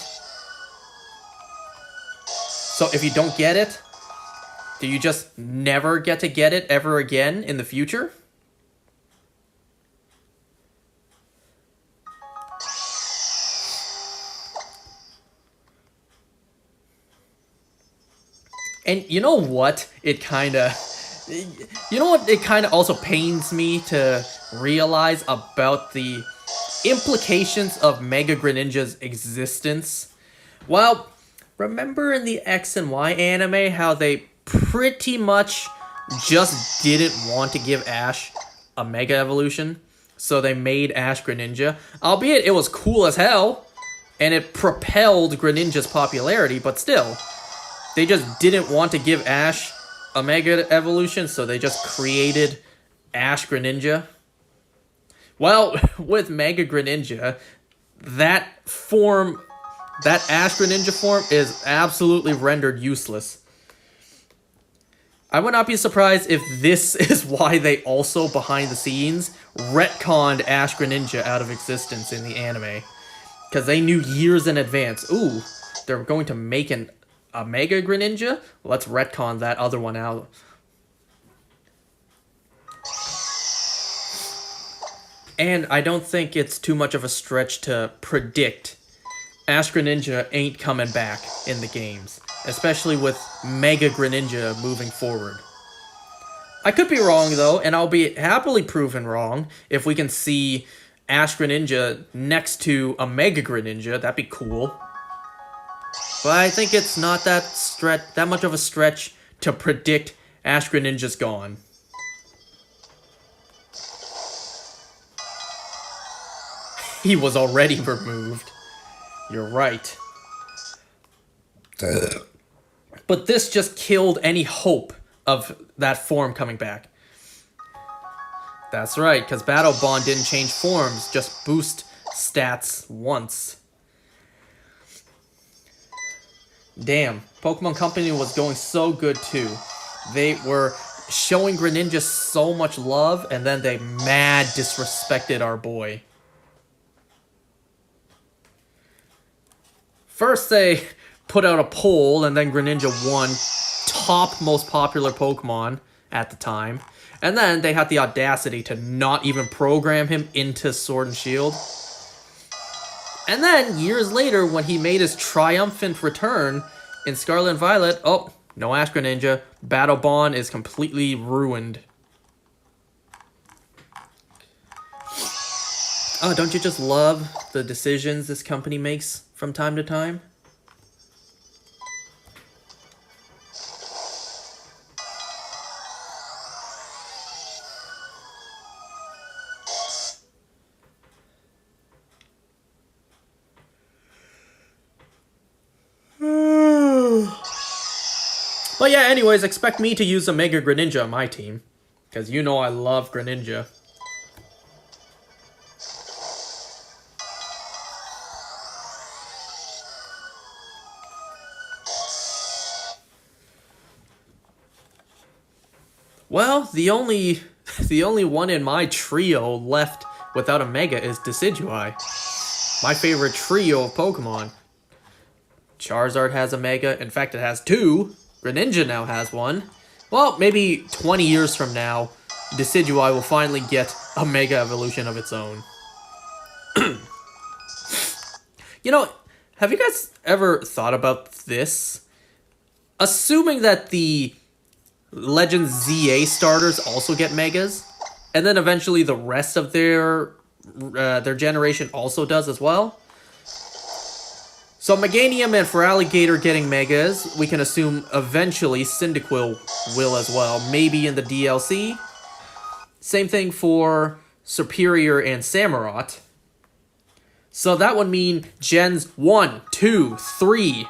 So if you don't get it, do you just never get to get it ever again in the future? And you know what? It kind of also pains me to realize about the implications of Mega Greninja's existence? Well, remember in the X and Y anime how they pretty much just didn't want to give Ash a Mega Evolution? So they made Ash Greninja. Albeit it was cool as hell, and it propelled Greninja's popularity, but still, they just didn't want to give Ash a Mega Evolution, so they just created Ash Greninja. Well, with Mega Greninja, that Ash Greninja form is absolutely rendered useless. I would not be surprised if this is why they also, behind the scenes, retconned Ash Greninja out of existence in the anime. Because they knew years in advance, ooh, they're going to make a Mega Greninja? Let's retcon that other one out. And I don't think it's too much of a stretch to predict Ash Greninja ain't coming back in the games, especially with Mega Greninja moving forward. I could be wrong though, and I'll be happily proven wrong if we can see Ash Greninja next to a Mega Greninja. That'd be cool. But I think it's not that much of a stretch to predict Ash Greninja's gone. He was already removed. You're right. But this just killed any hope of that form coming back. That's right, because Battle Bond didn't change forms, just boost stats once. Damn, Pokemon Company was going so good too. They were showing Greninja so much love, and then they mad disrespected our boy. First they put out a poll, and then Greninja won top most popular Pokemon at the time. And then they had the audacity to not even program him into Sword and Shield. And then, years later, when he made his triumphant return in Scarlet and Violet, oh, no Ash Greninja. Battle Bond is completely ruined. Oh, don't you just love the decisions this company makes from time to time? But yeah, anyways, expect me to use a Mega Greninja on my team. Because you know I love Greninja. Well, the only one in my trio left without a Mega is Decidueye. My favorite trio of Pokemon. Charizard has a Mega. In fact, it has two. Greninja now has one. Well, maybe 20 years from now, Decidueye will finally get a Mega Evolution of its own. You know, have you guys ever thought about this? Assuming that the Legends ZA starters also get Megas, and then eventually the rest of their generation also does as well. So Meganium and Feraligatr getting Megas, we can assume eventually Cyndaquil will as well, maybe in the DLC. Same thing for Superior and Samurott. So that would mean Gens 1, 2, 3,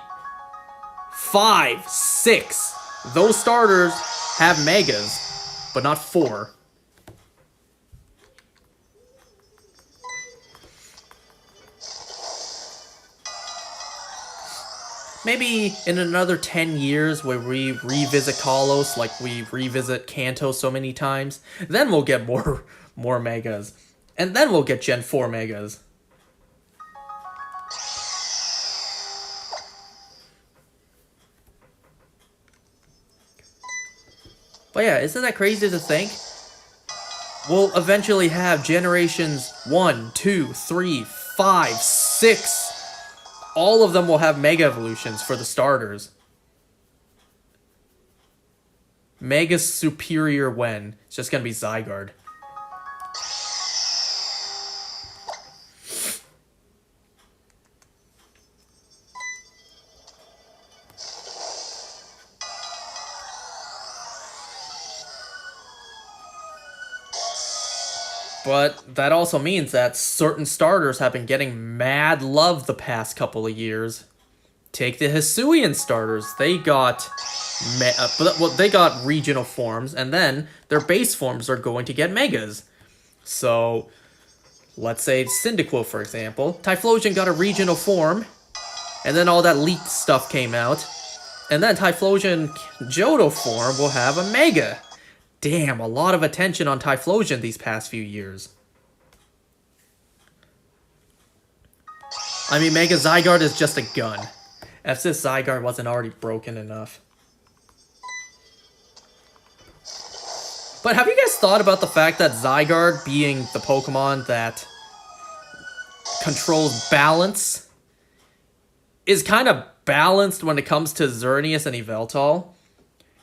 5, 6. Those starters have Megas, but not 4. maybe in another 10 years where we revisit Kalos like we revisit Kanto so many times, then we'll get more megas. And then we'll get Gen 4 megas. But yeah, isn't that crazy to think? We'll eventually have generations 1, 2, 3, 5, 6. All of them will have Mega Evolutions for the starters. Mega Superior when? It's just gonna be Zygarde. But that also means that certain starters have been getting mad love the past couple of years. Take the Hisuian starters. They got they got regional forms, and then their base forms are going to get megas. So, let's say Cyndaquil, for example. Typhlosion got a regional form, and then all that leaked stuff came out. And then Typhlosion Johto form will have a mega. Damn, a lot of attention on Typhlosion these past few years. I mean, Mega Zygarde is just a gun. If this Zygarde wasn't already broken enough. But have you guys thought about the fact that Zygarde, being the Pokemon that controls balance, is kind of balanced when it comes to Xerneas and Yveltal?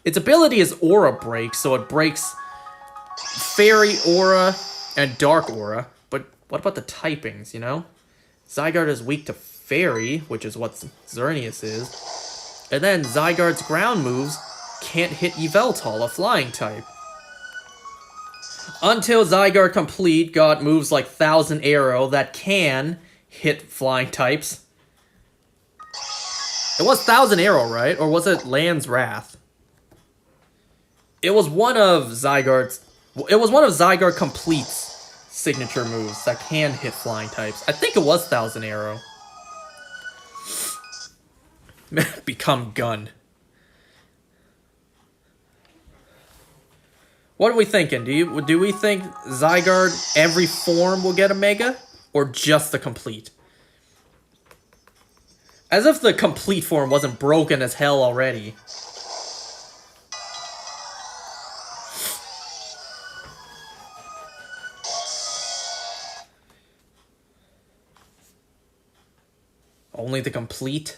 Its ability is Aura Break, so it breaks Fairy Aura and Dark Aura. But what about the typings, you know? Zygarde is weak to Fairy, which is what Xerneas is. And then Zygarde's ground moves can't hit Yveltal, a flying type. Until Zygarde Complete got moves like Thousand Arrow that can hit flying types. It was Thousand Arrow, right? Or was it Land's Wrath? It was one of Zygarde Complete's signature moves that can hit flying types. I think it was Thousand Arrow. Become Gun. What are we thinking? Do we think Zygarde, every form will get a Mega? Or just the Complete? As if the Complete form wasn't broken as hell already. Only the Complete?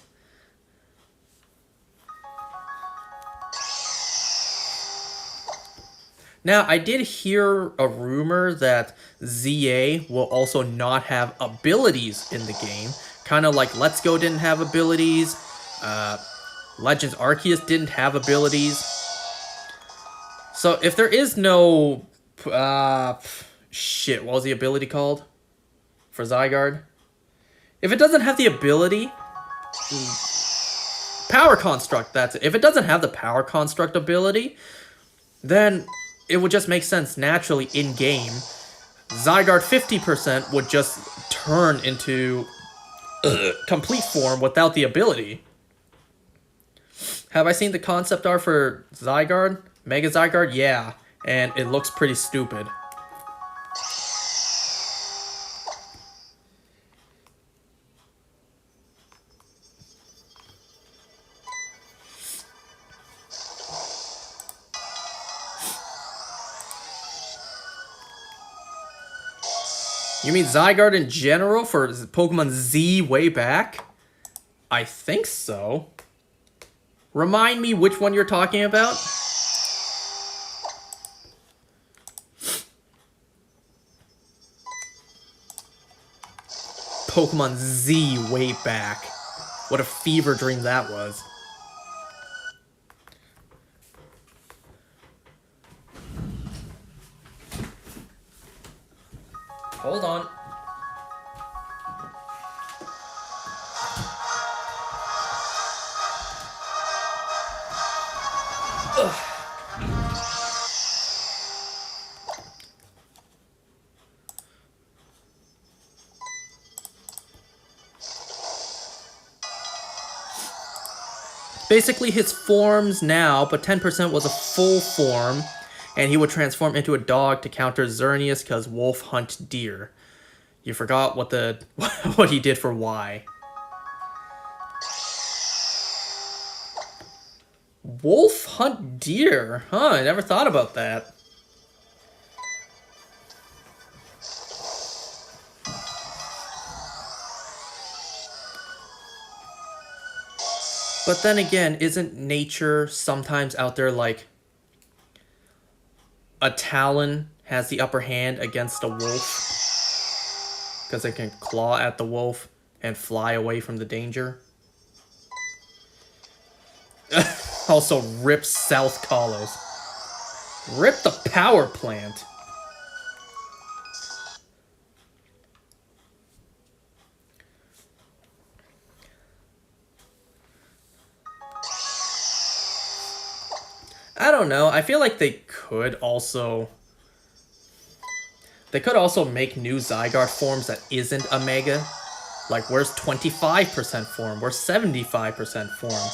Now, I did hear a rumor that ZA will also not have abilities in the game. Kind of like Let's Go didn't have abilities. Legends Arceus didn't have abilities. So if there is no... shit, what was the ability called? For Zygarde? If it doesn't have the ability... Power Construct, that's it. If it doesn't have the Power Construct ability, then it would just make sense naturally in-game. Zygarde 50% would just turn into complete form without the ability. Have I seen the concept art for Zygarde? Mega Zygarde? Yeah. And it looks pretty stupid. You mean Zygarde in general for Pokemon Z way back? I think so. Remind me which one you're talking about? Pokemon Z way back. What a fever dream that was. Hold on. Ugh. Basically his forms now, but 10% was a full form, and he would transform into a dog to counter Xerneas because wolf hunt deer. You forgot what the what he did for Y. Wolf hunt deer? Huh, I never thought about that. But then again, isn't nature sometimes out there like a Talon has the upper hand against a wolf? Because it can claw at the wolf and fly away from the danger. Also, rip South Kalos. Rip the power plant. I don't know. I feel like they could also make new Zygarde forms that isn't a Mega. Like, where's 25% form? Where's 75% form?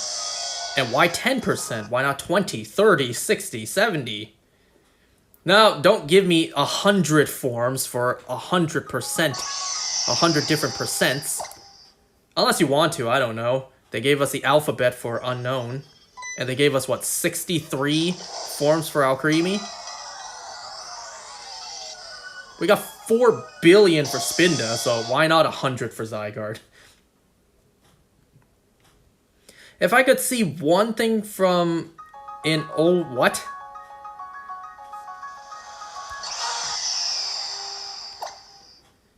And why 10%? Why not 20, 30, 60, 70? No, don't give me 100 forms for 100%. 100 different percents. Unless you want to, I don't know. They gave us the alphabet for unknown. And they gave us, what, 63 forms for Alcremie? We got 4 billion for Spinda, so why not 100 for Zygarde? If I could see one thing from an old... What?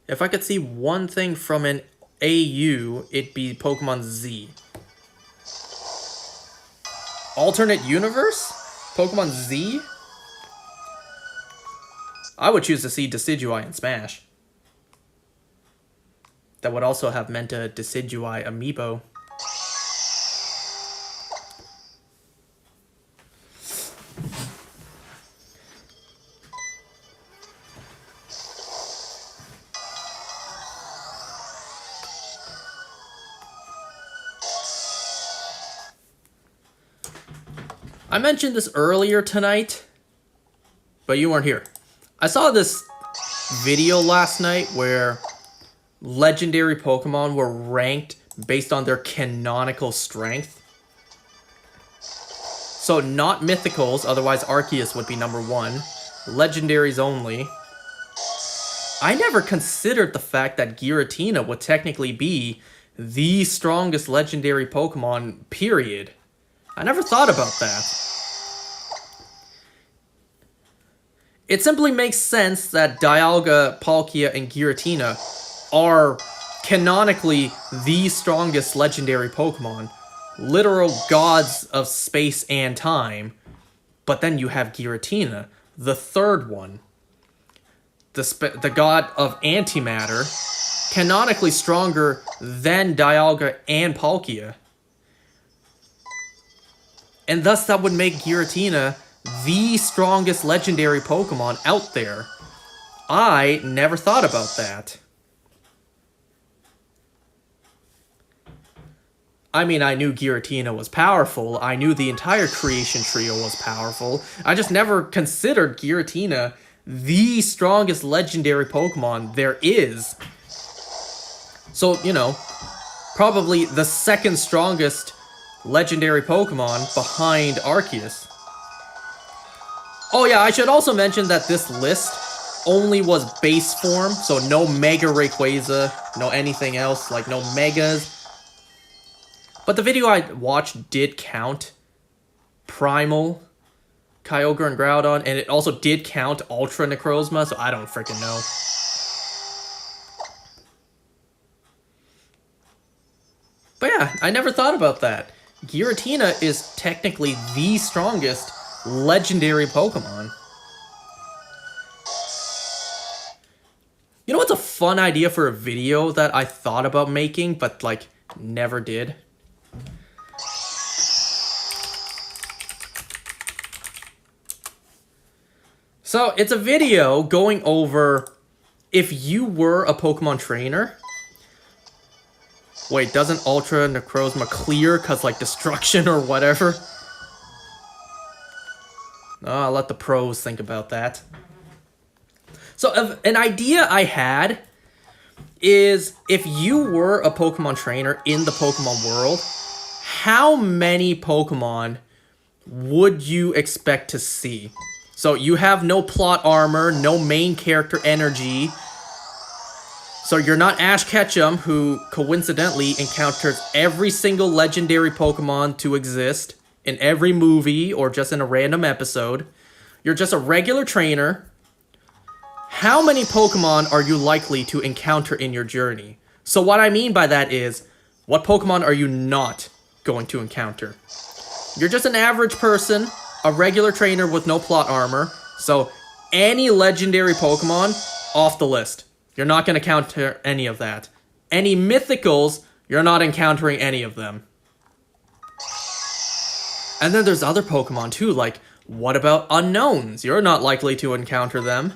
If I could see one thing from an AU, it'd be Pokemon Z. Alternate universe? Pokemon Z? I would choose to see Decidueye in Smash. That would also have meant a Decidueye amiibo. I mentioned this earlier tonight, but you weren't here. I saw this video last night where legendary Pokemon were ranked based on their canonical strength. So not mythicals, otherwise Arceus would be number 1. Legendaries only. I never considered the fact that Giratina would technically be the strongest legendary Pokemon, period. I never thought about that. It simply makes sense that Dialga, Palkia, and Giratina are canonically the strongest legendary Pokemon. Literal gods of space and time. But then you have Giratina, the third one. The god of antimatter, canonically stronger than Dialga and Palkia. And thus that would make Giratina the strongest legendary Pokemon out there. I never thought about that. I mean, I knew Giratina was powerful. I knew the entire Creation Trio was powerful. I just never considered Giratina the strongest legendary Pokemon there is. So, you know, probably the second strongest legendary Pokemon behind Arceus. Oh yeah, I should also mention that this list only was base form, so no Mega Rayquaza, no anything else, like no Megas. But the video I watched did count Primal, Kyogre, and Groudon, and it also did count Ultra Necrozma, so I don't freaking know. But yeah, I never thought about that. Giratina is technically the strongest legendary Pokemon. You know what's a fun idea for a video that I thought about making, but like never did? So it's a video going over if you were a Pokemon trainer, Wait, doesn't Ultra Necrozma clear because, like, destruction or whatever? Oh, I'll let the pros think about that. So, an idea I had is if you were a Pokemon trainer in the Pokemon world, how many Pokemon would you expect to see? So you have no plot armor, no main character energy. So you're not Ash Ketchum, who coincidentally encounters every single legendary Pokemon to exist in every movie or just in a random episode. You're just a regular trainer. How many Pokemon are you likely to encounter in your journey? So what I mean by that is, what Pokemon are you not going to encounter? You're just an average person, a regular trainer with no plot armor, so any legendary Pokemon, off the list. You're not going to encounter any of that. Any mythicals, you're not encountering any of them. And then there's other Pokemon too, like, what about unknowns? You're not likely to encounter them.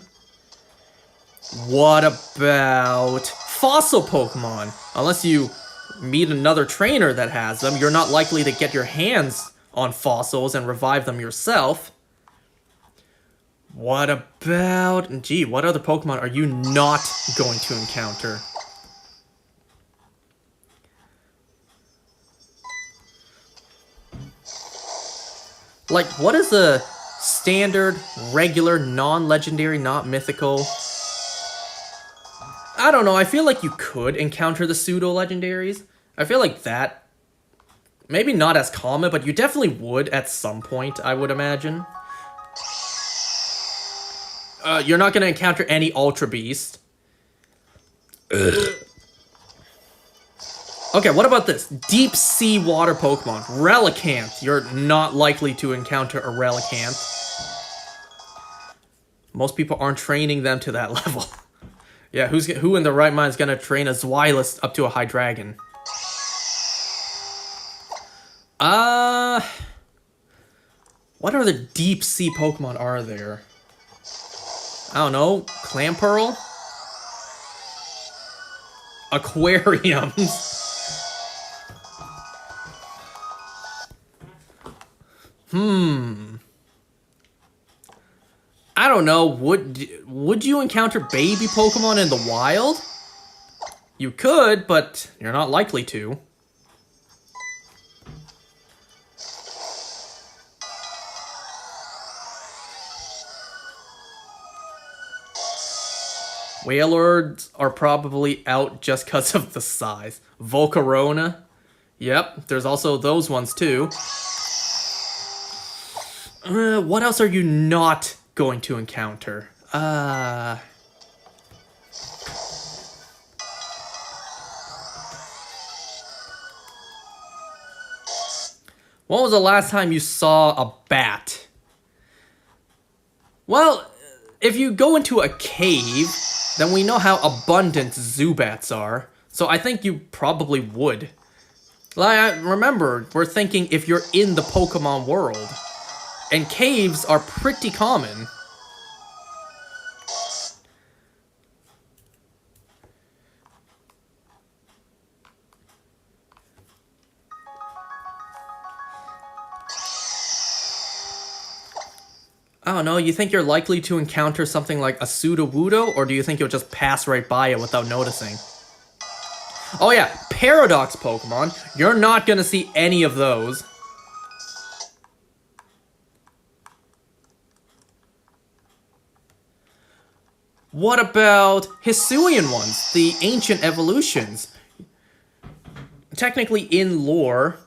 What about fossil Pokemon? Unless you meet another trainer that has them, you're not likely to get your hands on fossils and revive them yourself. What about... Gee, what other Pokemon are you not going to encounter? Like, what is a standard, regular, non-legendary, not mythical... I don't know, I feel like you could encounter the pseudo-legendaries. I feel like that... Maybe not as common, but you definitely would at some point, I would imagine. You're not going to encounter any Ultra Beast. Okay, what about this? Deep Sea Water Pokemon. Relicanth. You're not likely to encounter a Relicanth. Most people aren't training them to that level. Yeah, who in their right mind is gonna train a Zweilous up to a Hydreigon? What other deep sea Pokemon are there? I don't know. Clamperl? Aquariums. I don't know, would you encounter baby Pokemon in the wild? You could, but you're not likely to. Wailords are probably out just because of the size. Volcarona? Yep, there's also those ones too. What else are you not going to encounter? When was the last time you saw a bat? Well, if you go into a cave, then we know how abundant Zubats are. So I think you probably would. Like, remember, we're thinking if you're in the Pokemon world. And caves are pretty common. I don't know, you think you're likely to encounter something like a Sudowoodo, or do you think you'll just pass right by it without noticing? Oh yeah, Paradox Pokemon. You're not gonna see any of those. What about Hisuian ones, the ancient evolutions? Technically, in lore,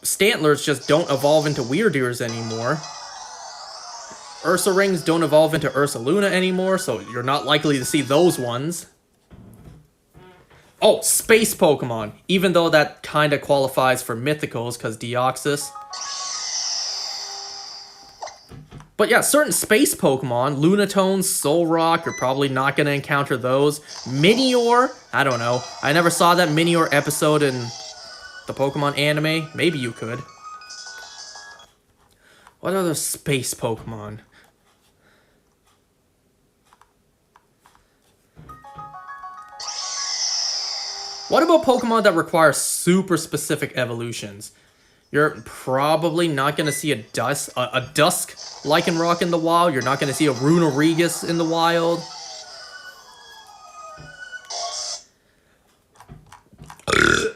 Stantlers just don't evolve into Weirdeers anymore. Ursa Rings don't evolve into Ursaluna anymore, so you're not likely to see those ones. Oh, Space Pokemon, even though that kind of qualifies for Mythicals, because Deoxys. But yeah, certain space Pokemon, Lunatone, Solrock, you're probably not going to encounter those. Minior, I don't know. I never saw that Minior episode in the Pokemon anime. Maybe you could. What other space Pokemon? What about Pokemon that require super specific evolutions? You're probably not going to see a Dusk Lycanroc in the wild. You're not going to see a Runerigus in the wild.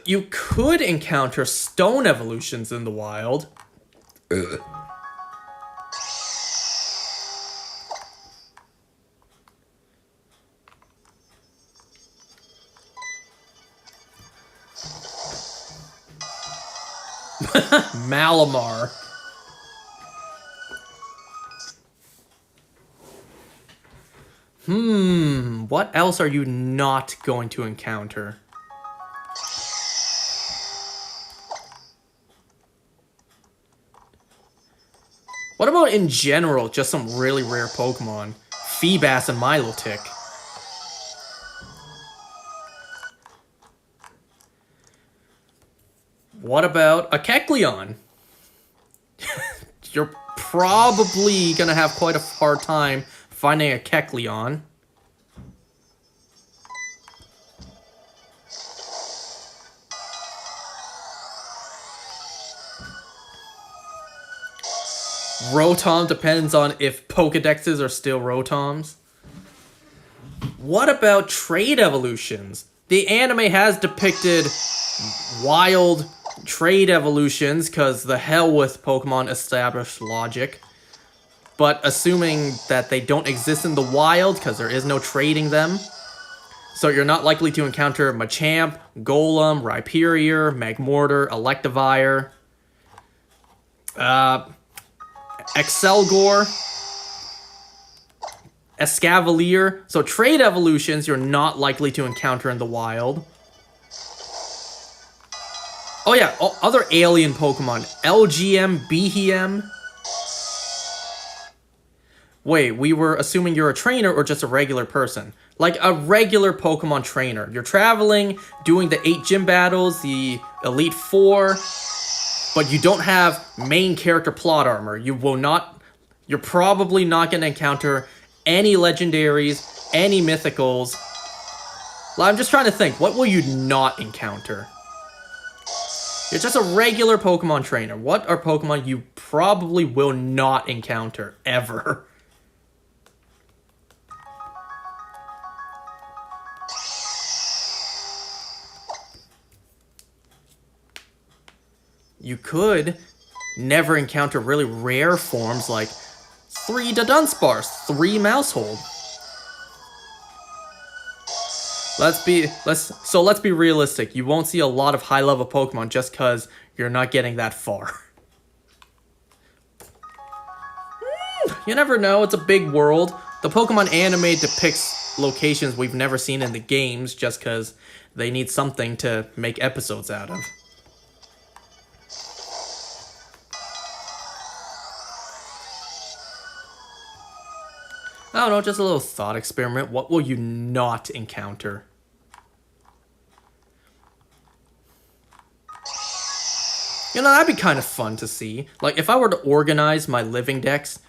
You could encounter stone evolutions in the wild. Malamar. What else are you not going to encounter? What about in general, just some really rare Pokemon? Feebas and Milotic. What about a Kecleon? You're probably gonna have quite a hard time finding a Kecleon. Rotom depends on if Pokedexes are still Rotoms. What about trade evolutions? The anime has depicted wild trade evolutions because the hell with Pokemon established logic. But assuming that they don't exist in the wild because there is no trading them. So you're not likely to encounter Machamp, Golem, Rhyperior, Magmortar, Electivire, Excelgor, Escavalier. So trade evolutions you're not likely to encounter in the wild. Oh yeah, other alien Pokemon. LGM, Behem. Wait, we were assuming you're a trainer or just a regular person? Like a regular Pokemon trainer. You're traveling, doing the 8 gym battles, the Elite Four, but you don't have main character plot armor. You're probably not going to encounter any legendaries, any mythicals. I'm just trying to think, what will you not encounter? You're just a regular Pokemon trainer. What are Pokemon you probably will not encounter, ever? You could never encounter really rare forms like 3 Dunsparce, 3 Maushold. Let's be realistic. You won't see a lot of high-level Pokemon just because you're not getting that far. You never know. It's a big world. The Pokemon anime depicts locations we've never seen in the games just because they need something to make episodes out of. I don't know, just a little thought experiment. What will you not encounter? You know, that'd be kind of fun to see. Like, if I were to organize my living decks,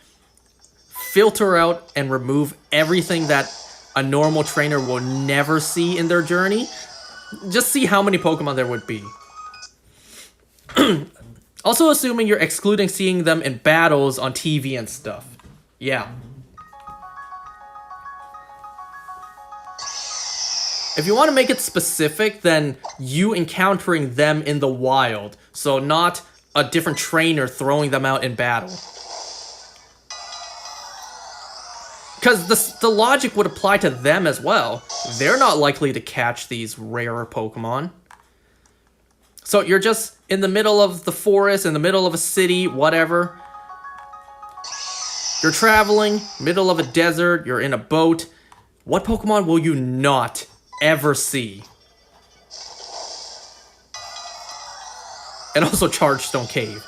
filter out and remove everything that a normal trainer will never see in their journey, just see how many Pokemon there would be. Also assuming you're excluding seeing them in battles on TV and stuff. Yeah. If you want to make it specific, then you encountering them in the wild. So not a different trainer throwing them out in battle. Because the logic would apply to them as well. They're not likely to catch these rarer Pokemon. So you're just in the middle of the forest, in the middle of a city, whatever. You're traveling, middle of a desert, you're in a boat. What Pokemon will you not ever see? And also Chargestone Cave.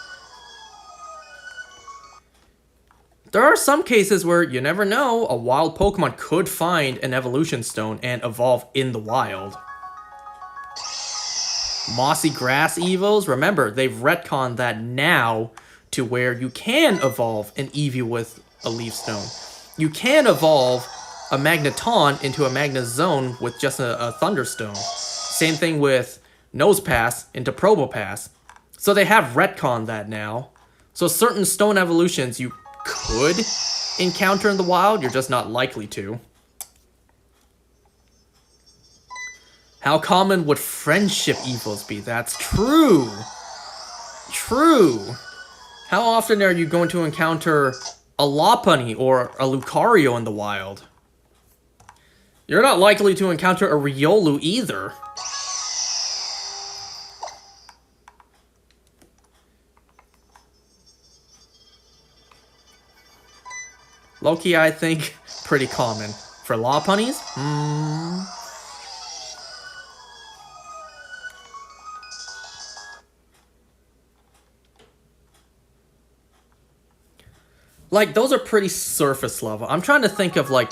There are some cases where you never know, a wild Pokemon could find an evolution stone and evolve in the wild. Mossy Grass Evos, remember, they've retconned that now to where you can evolve an Eevee with a Leaf Stone. You can evolve a Magneton into a Magnezone with just a Thunderstone. Same thing with Nosepass into Probopass. So they have retconned that now. So certain stone evolutions you could encounter in the wild, you're just not likely to. How common would friendship evils be? That's true. True. How often are you going to encounter a Lopunny or a Lucario in the wild? You're not likely to encounter a Riolu either. Loki, I think, pretty common. For Lopunnies? Like, those are pretty surface level. I'm trying to think of, like,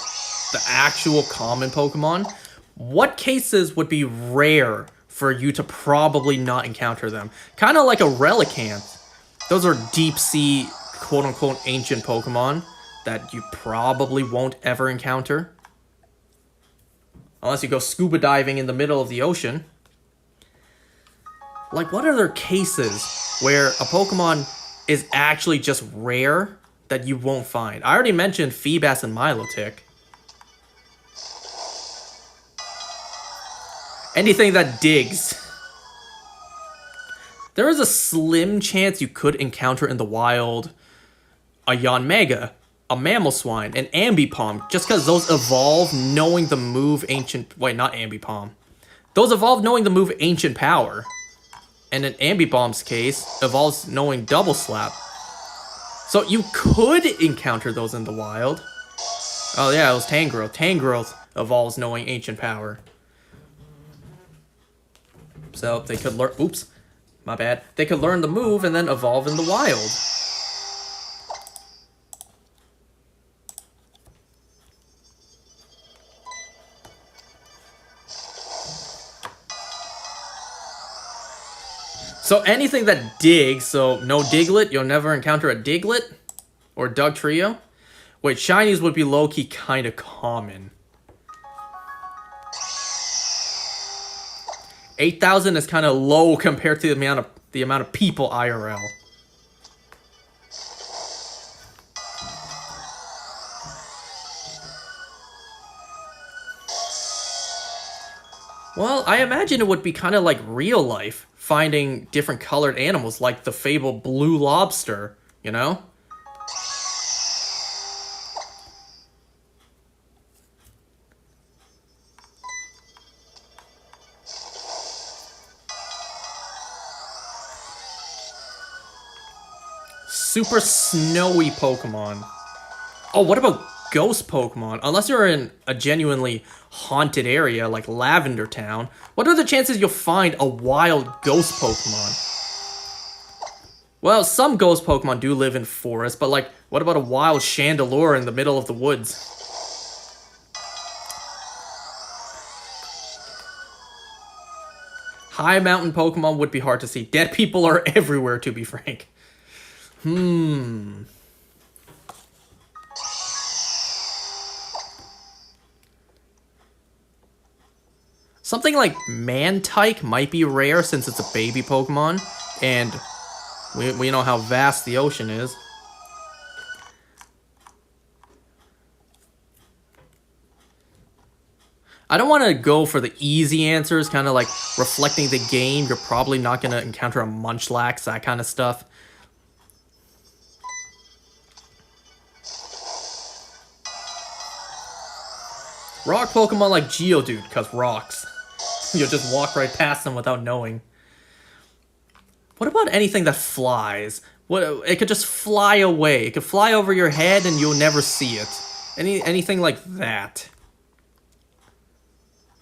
the actual common Pokemon. What cases would be rare for you to probably not encounter them? Kind of like a Relicanth. Those are deep sea, quote-unquote, ancient Pokemon that you probably won't ever encounter. Unless you go scuba diving in the middle of the ocean. Like, what are there cases where a Pokemon is actually just rare that you won't find? I already mentioned Feebas and Milotic. Anything that digs. There is a slim chance you could encounter in the wild a Yanmega, a Mamoswine, an Ambipom, just because those evolve knowing the move Ancient... Wait, not Ambipom. Those evolve knowing the move Ancient Power. And in Ambipom's case, evolves knowing Double Slap. So you could encounter those in the wild. Oh yeah, it was Tangrowth. Tangrowth evolves knowing Ancient Power. So they could learn... Oops, my bad. They could learn the move and then evolve in the wild. So anything that digs, so no Diglett, you'll never encounter a Diglett or Dugtrio. Wait, shinies would be low-key kind of common. 8,000 is kind of low compared to the amount of people IRL. Well, I imagine it would be kind of like real life, finding different colored animals like the fabled blue lobster, you know? Super snowy Pokemon. Oh, what about ghost Pokemon? Unless you're in a genuinely haunted area like Lavender Town, what are the chances you'll find a wild ghost Pokemon? Well, some ghost Pokemon do live in forests, but like, what about a wild Chandelure in the middle of the woods? High mountain Pokemon would be hard to see. Dead people are everywhere, to be frank. Something like Mantike might be rare since it's a baby Pokemon, and we know how vast the ocean is. I don't want to go for the easy answers, kind of like reflecting the game. You're probably not going to encounter a Munchlax, that kind of stuff. Rock Pokemon like Geodude, because rocks. You'll just walk right past them without knowing. What about anything that flies? It could just fly away. It could fly over your head and you'll never see it. Anything like that.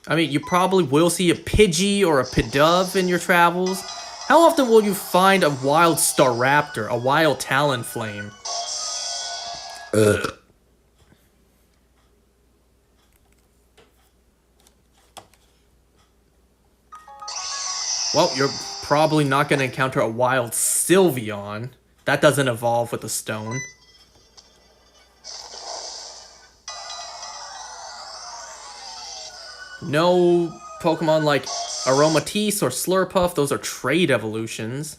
I mean, you probably will see a Pidgey or a Pidove in your travels. How often will you find a wild Staraptor, a wild Talonflame? Ugh. Well, you're probably not going to encounter a wild Sylveon. That doesn't evolve with a stone. No Pokemon like Aromatisse or Slurpuff, those are trade evolutions.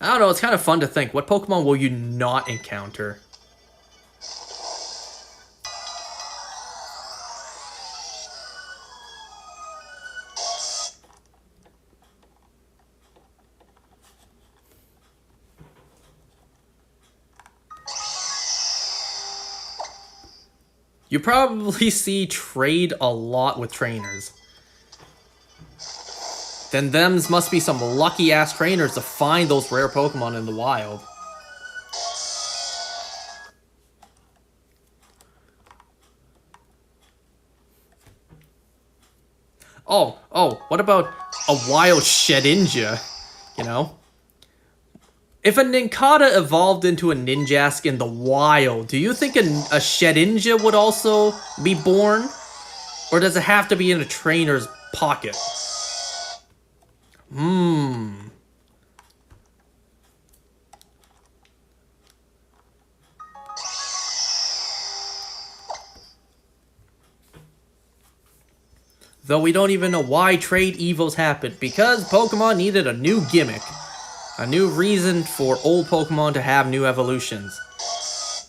I don't know, it's kind of fun to think. What Pokemon will you not encounter? You probably see trade a lot with trainers. Then thems must be some lucky-ass trainers to find those rare Pokemon in the wild. Oh, what about a wild Shedinja? You know? If a Nincada evolved into a Ninjask in the wild, do you think a Shedinja would also be born? Or does it have to be in a trainer's pocket? Though we don't even know why trade evos happened, because Pokemon needed a new gimmick. A new reason for old Pokemon to have new evolutions.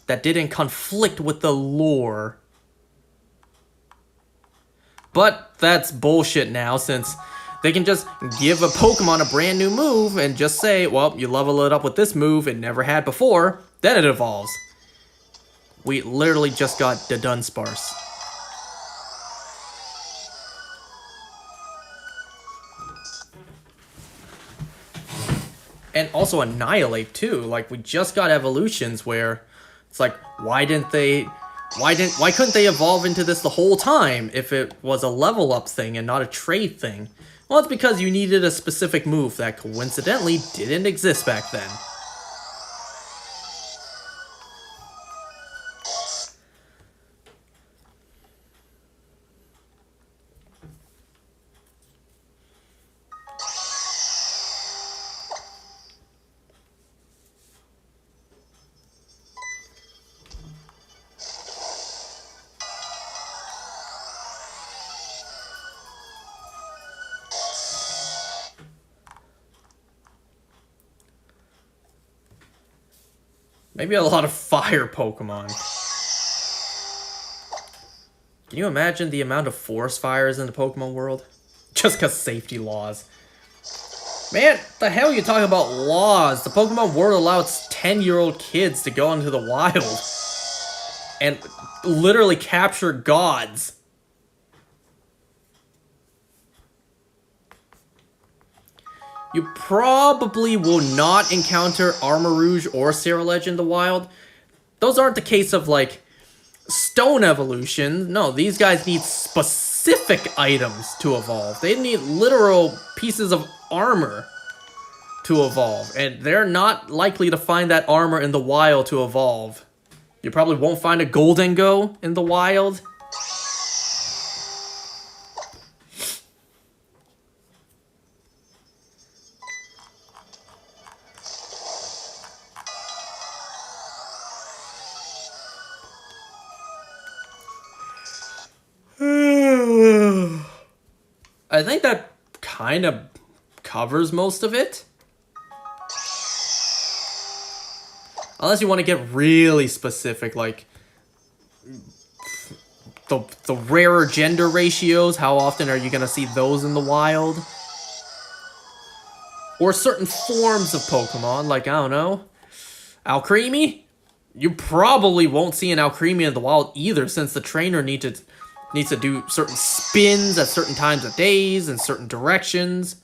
That didn't conflict with the lore. But that's bullshit now, since they can just give a Pokemon a brand new move and just say, well, you level it up with this move it never had before, then it evolves. We literally just got the Dunsparce. And also Annihilate too. Like, we just got evolutions where it's like, why couldn't they evolve into this the whole time if it was a level up thing and not a trade thing? Well, it's because you needed a specific move that coincidentally didn't exist back then. Maybe a lot of fire Pokemon. Can you imagine the amount of forest fires in the Pokemon world? Just because safety laws. Man, the hell are you talking about laws? The Pokemon world allows 10-year-old kids to go into the wild and literally capture gods. You probably will not encounter Armarouge or Ceruledge in the wild. Those aren't the case of, like, stone evolution. No, these guys need specific items to evolve. They need literal pieces of armor to evolve. And they're not likely to find that armor in the wild to evolve. You probably won't find a Goldengo in the wild. I think that kind of covers most of it. Unless you want to get really specific, like the rarer gender ratios, how often are you going to see those in the wild? Or certain forms of Pokemon, like, I don't know, Alcremie? You probably won't see an Alcremie in the wild either, since the trainer needs to do certain spins at certain times of days in certain directions.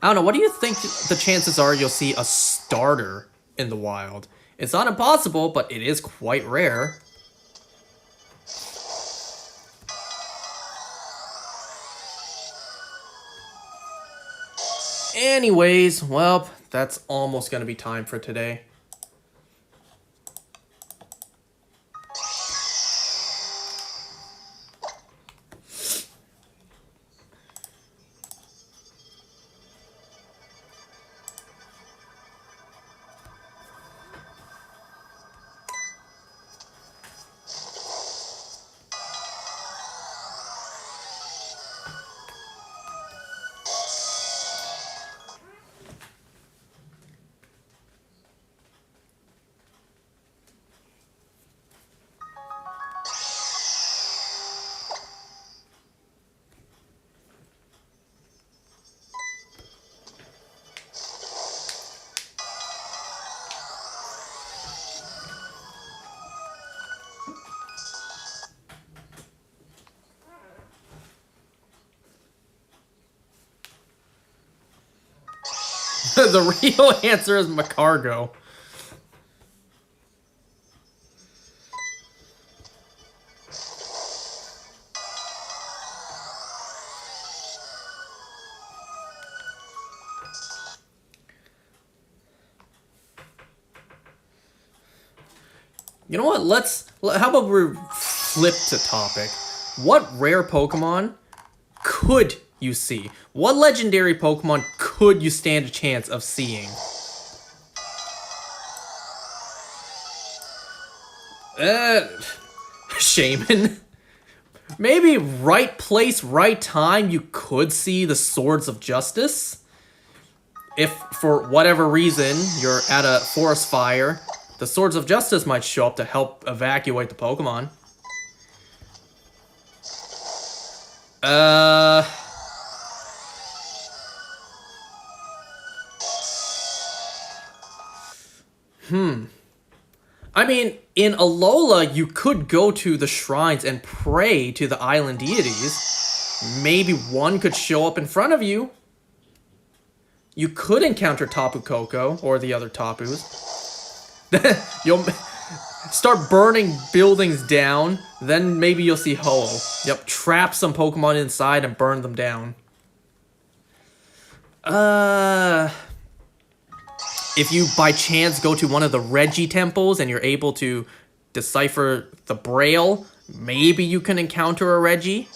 I don't know, what do you think the chances are you'll see a starter in the wild? It's not impossible, but it is quite rare. Anyways, well, That's almost going to be time for today. The real answer is Macargo. You know what? How about we flip the topic? What rare Pokemon could you see? What legendary Pokemon could you stand a chance of seeing? Shaman. Maybe right place, right time, you could see the Swords of Justice. If, for whatever reason, you're at a forest fire, the Swords of Justice might show up to help evacuate the Pokemon. I mean, in Alola, you could go to the shrines and pray to the island deities. Maybe one could show up in front of you. You could encounter Tapu Koko or the other Tapus. You'll start burning buildings down, then maybe you'll see Ho-Oh. Yep, trap some Pokemon inside and burn them down. If you by chance go to one of the Reggie temples and you're able to decipher the Braille, maybe you can encounter a Reggie.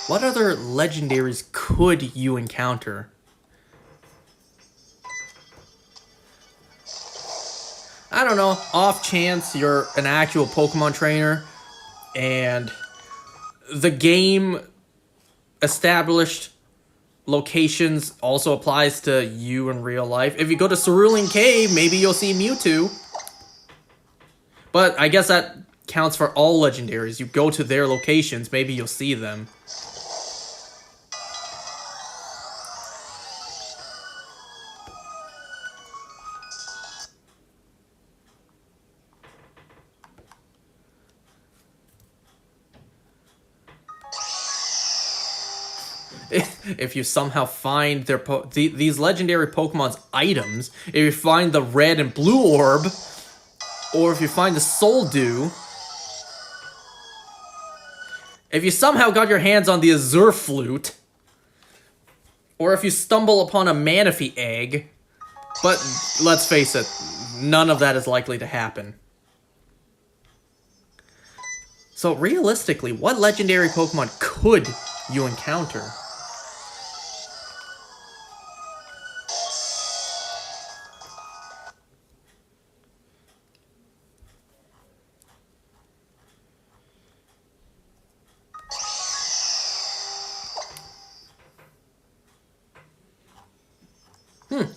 What other legendaries could you encounter? I don't know, off chance you're an actual Pokemon trainer and the game established locations also applies to you in real life. If you go to Cerulean Cave, maybe you'll see Mewtwo. But I guess that counts for all legendaries. You go to their locations, maybe you'll see them. If you somehow find these legendary Pokemon's items, if you find the red and blue orb, or if you find the Soul Dew, if you somehow got your hands on the Azure Flute, or if you stumble upon a Manaphy egg, but let's face it, none of that is likely to happen. So realistically, what legendary Pokemon could you encounter?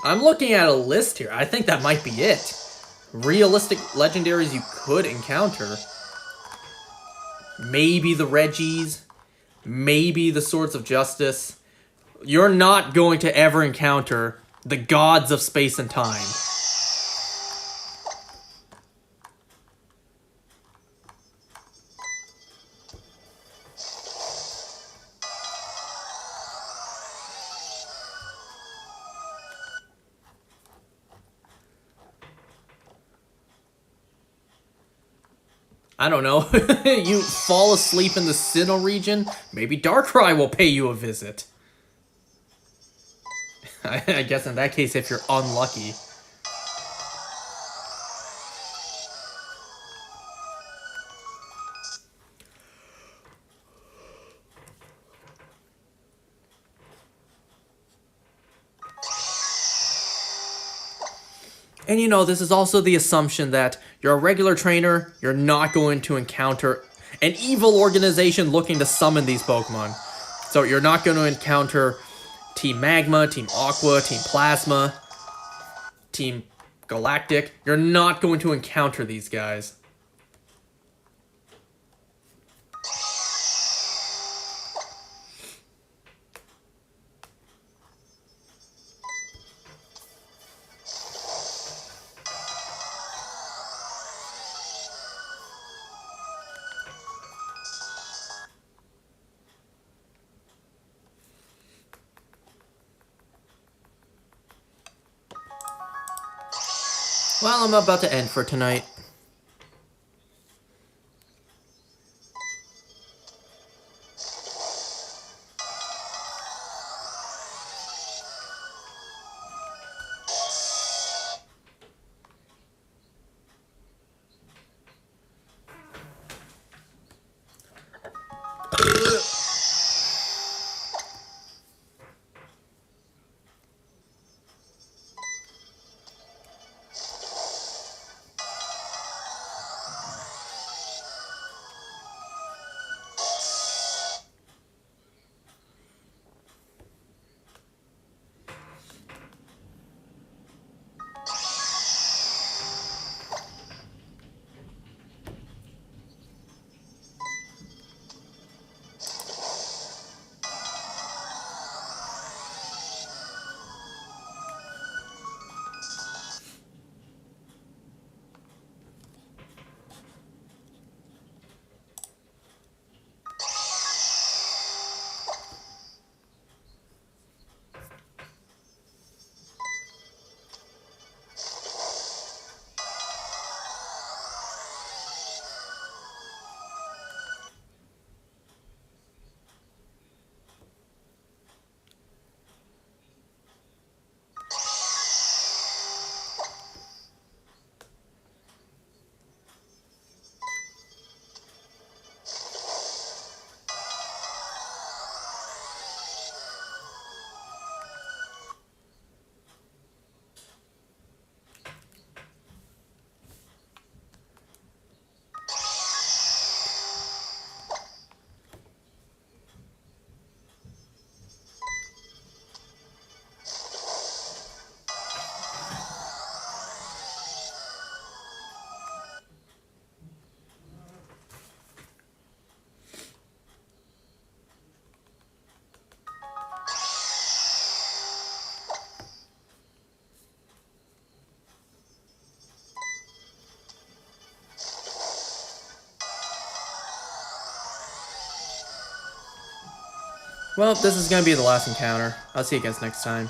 I'm looking at a list here. I think that might be it. Realistic legendaries you could encounter. Maybe the Reggies. Maybe the Swords of Justice. You're not going to ever encounter the gods of space and time. I don't know. You fall asleep in the Sinnoh region? Maybe Darkrai will pay you a visit. I guess in that case, if you're unlucky. And you know, this is also the assumption that you're a regular trainer, you're not going to encounter an evil organization looking to summon these Pokemon. So you're not going to encounter Team Magma, Team Aqua, Team Plasma, Team Galactic. You're not going to encounter these guys. Well, I'm about to end for tonight. Well, this is going to be the last encounter. I'll see you guys next time.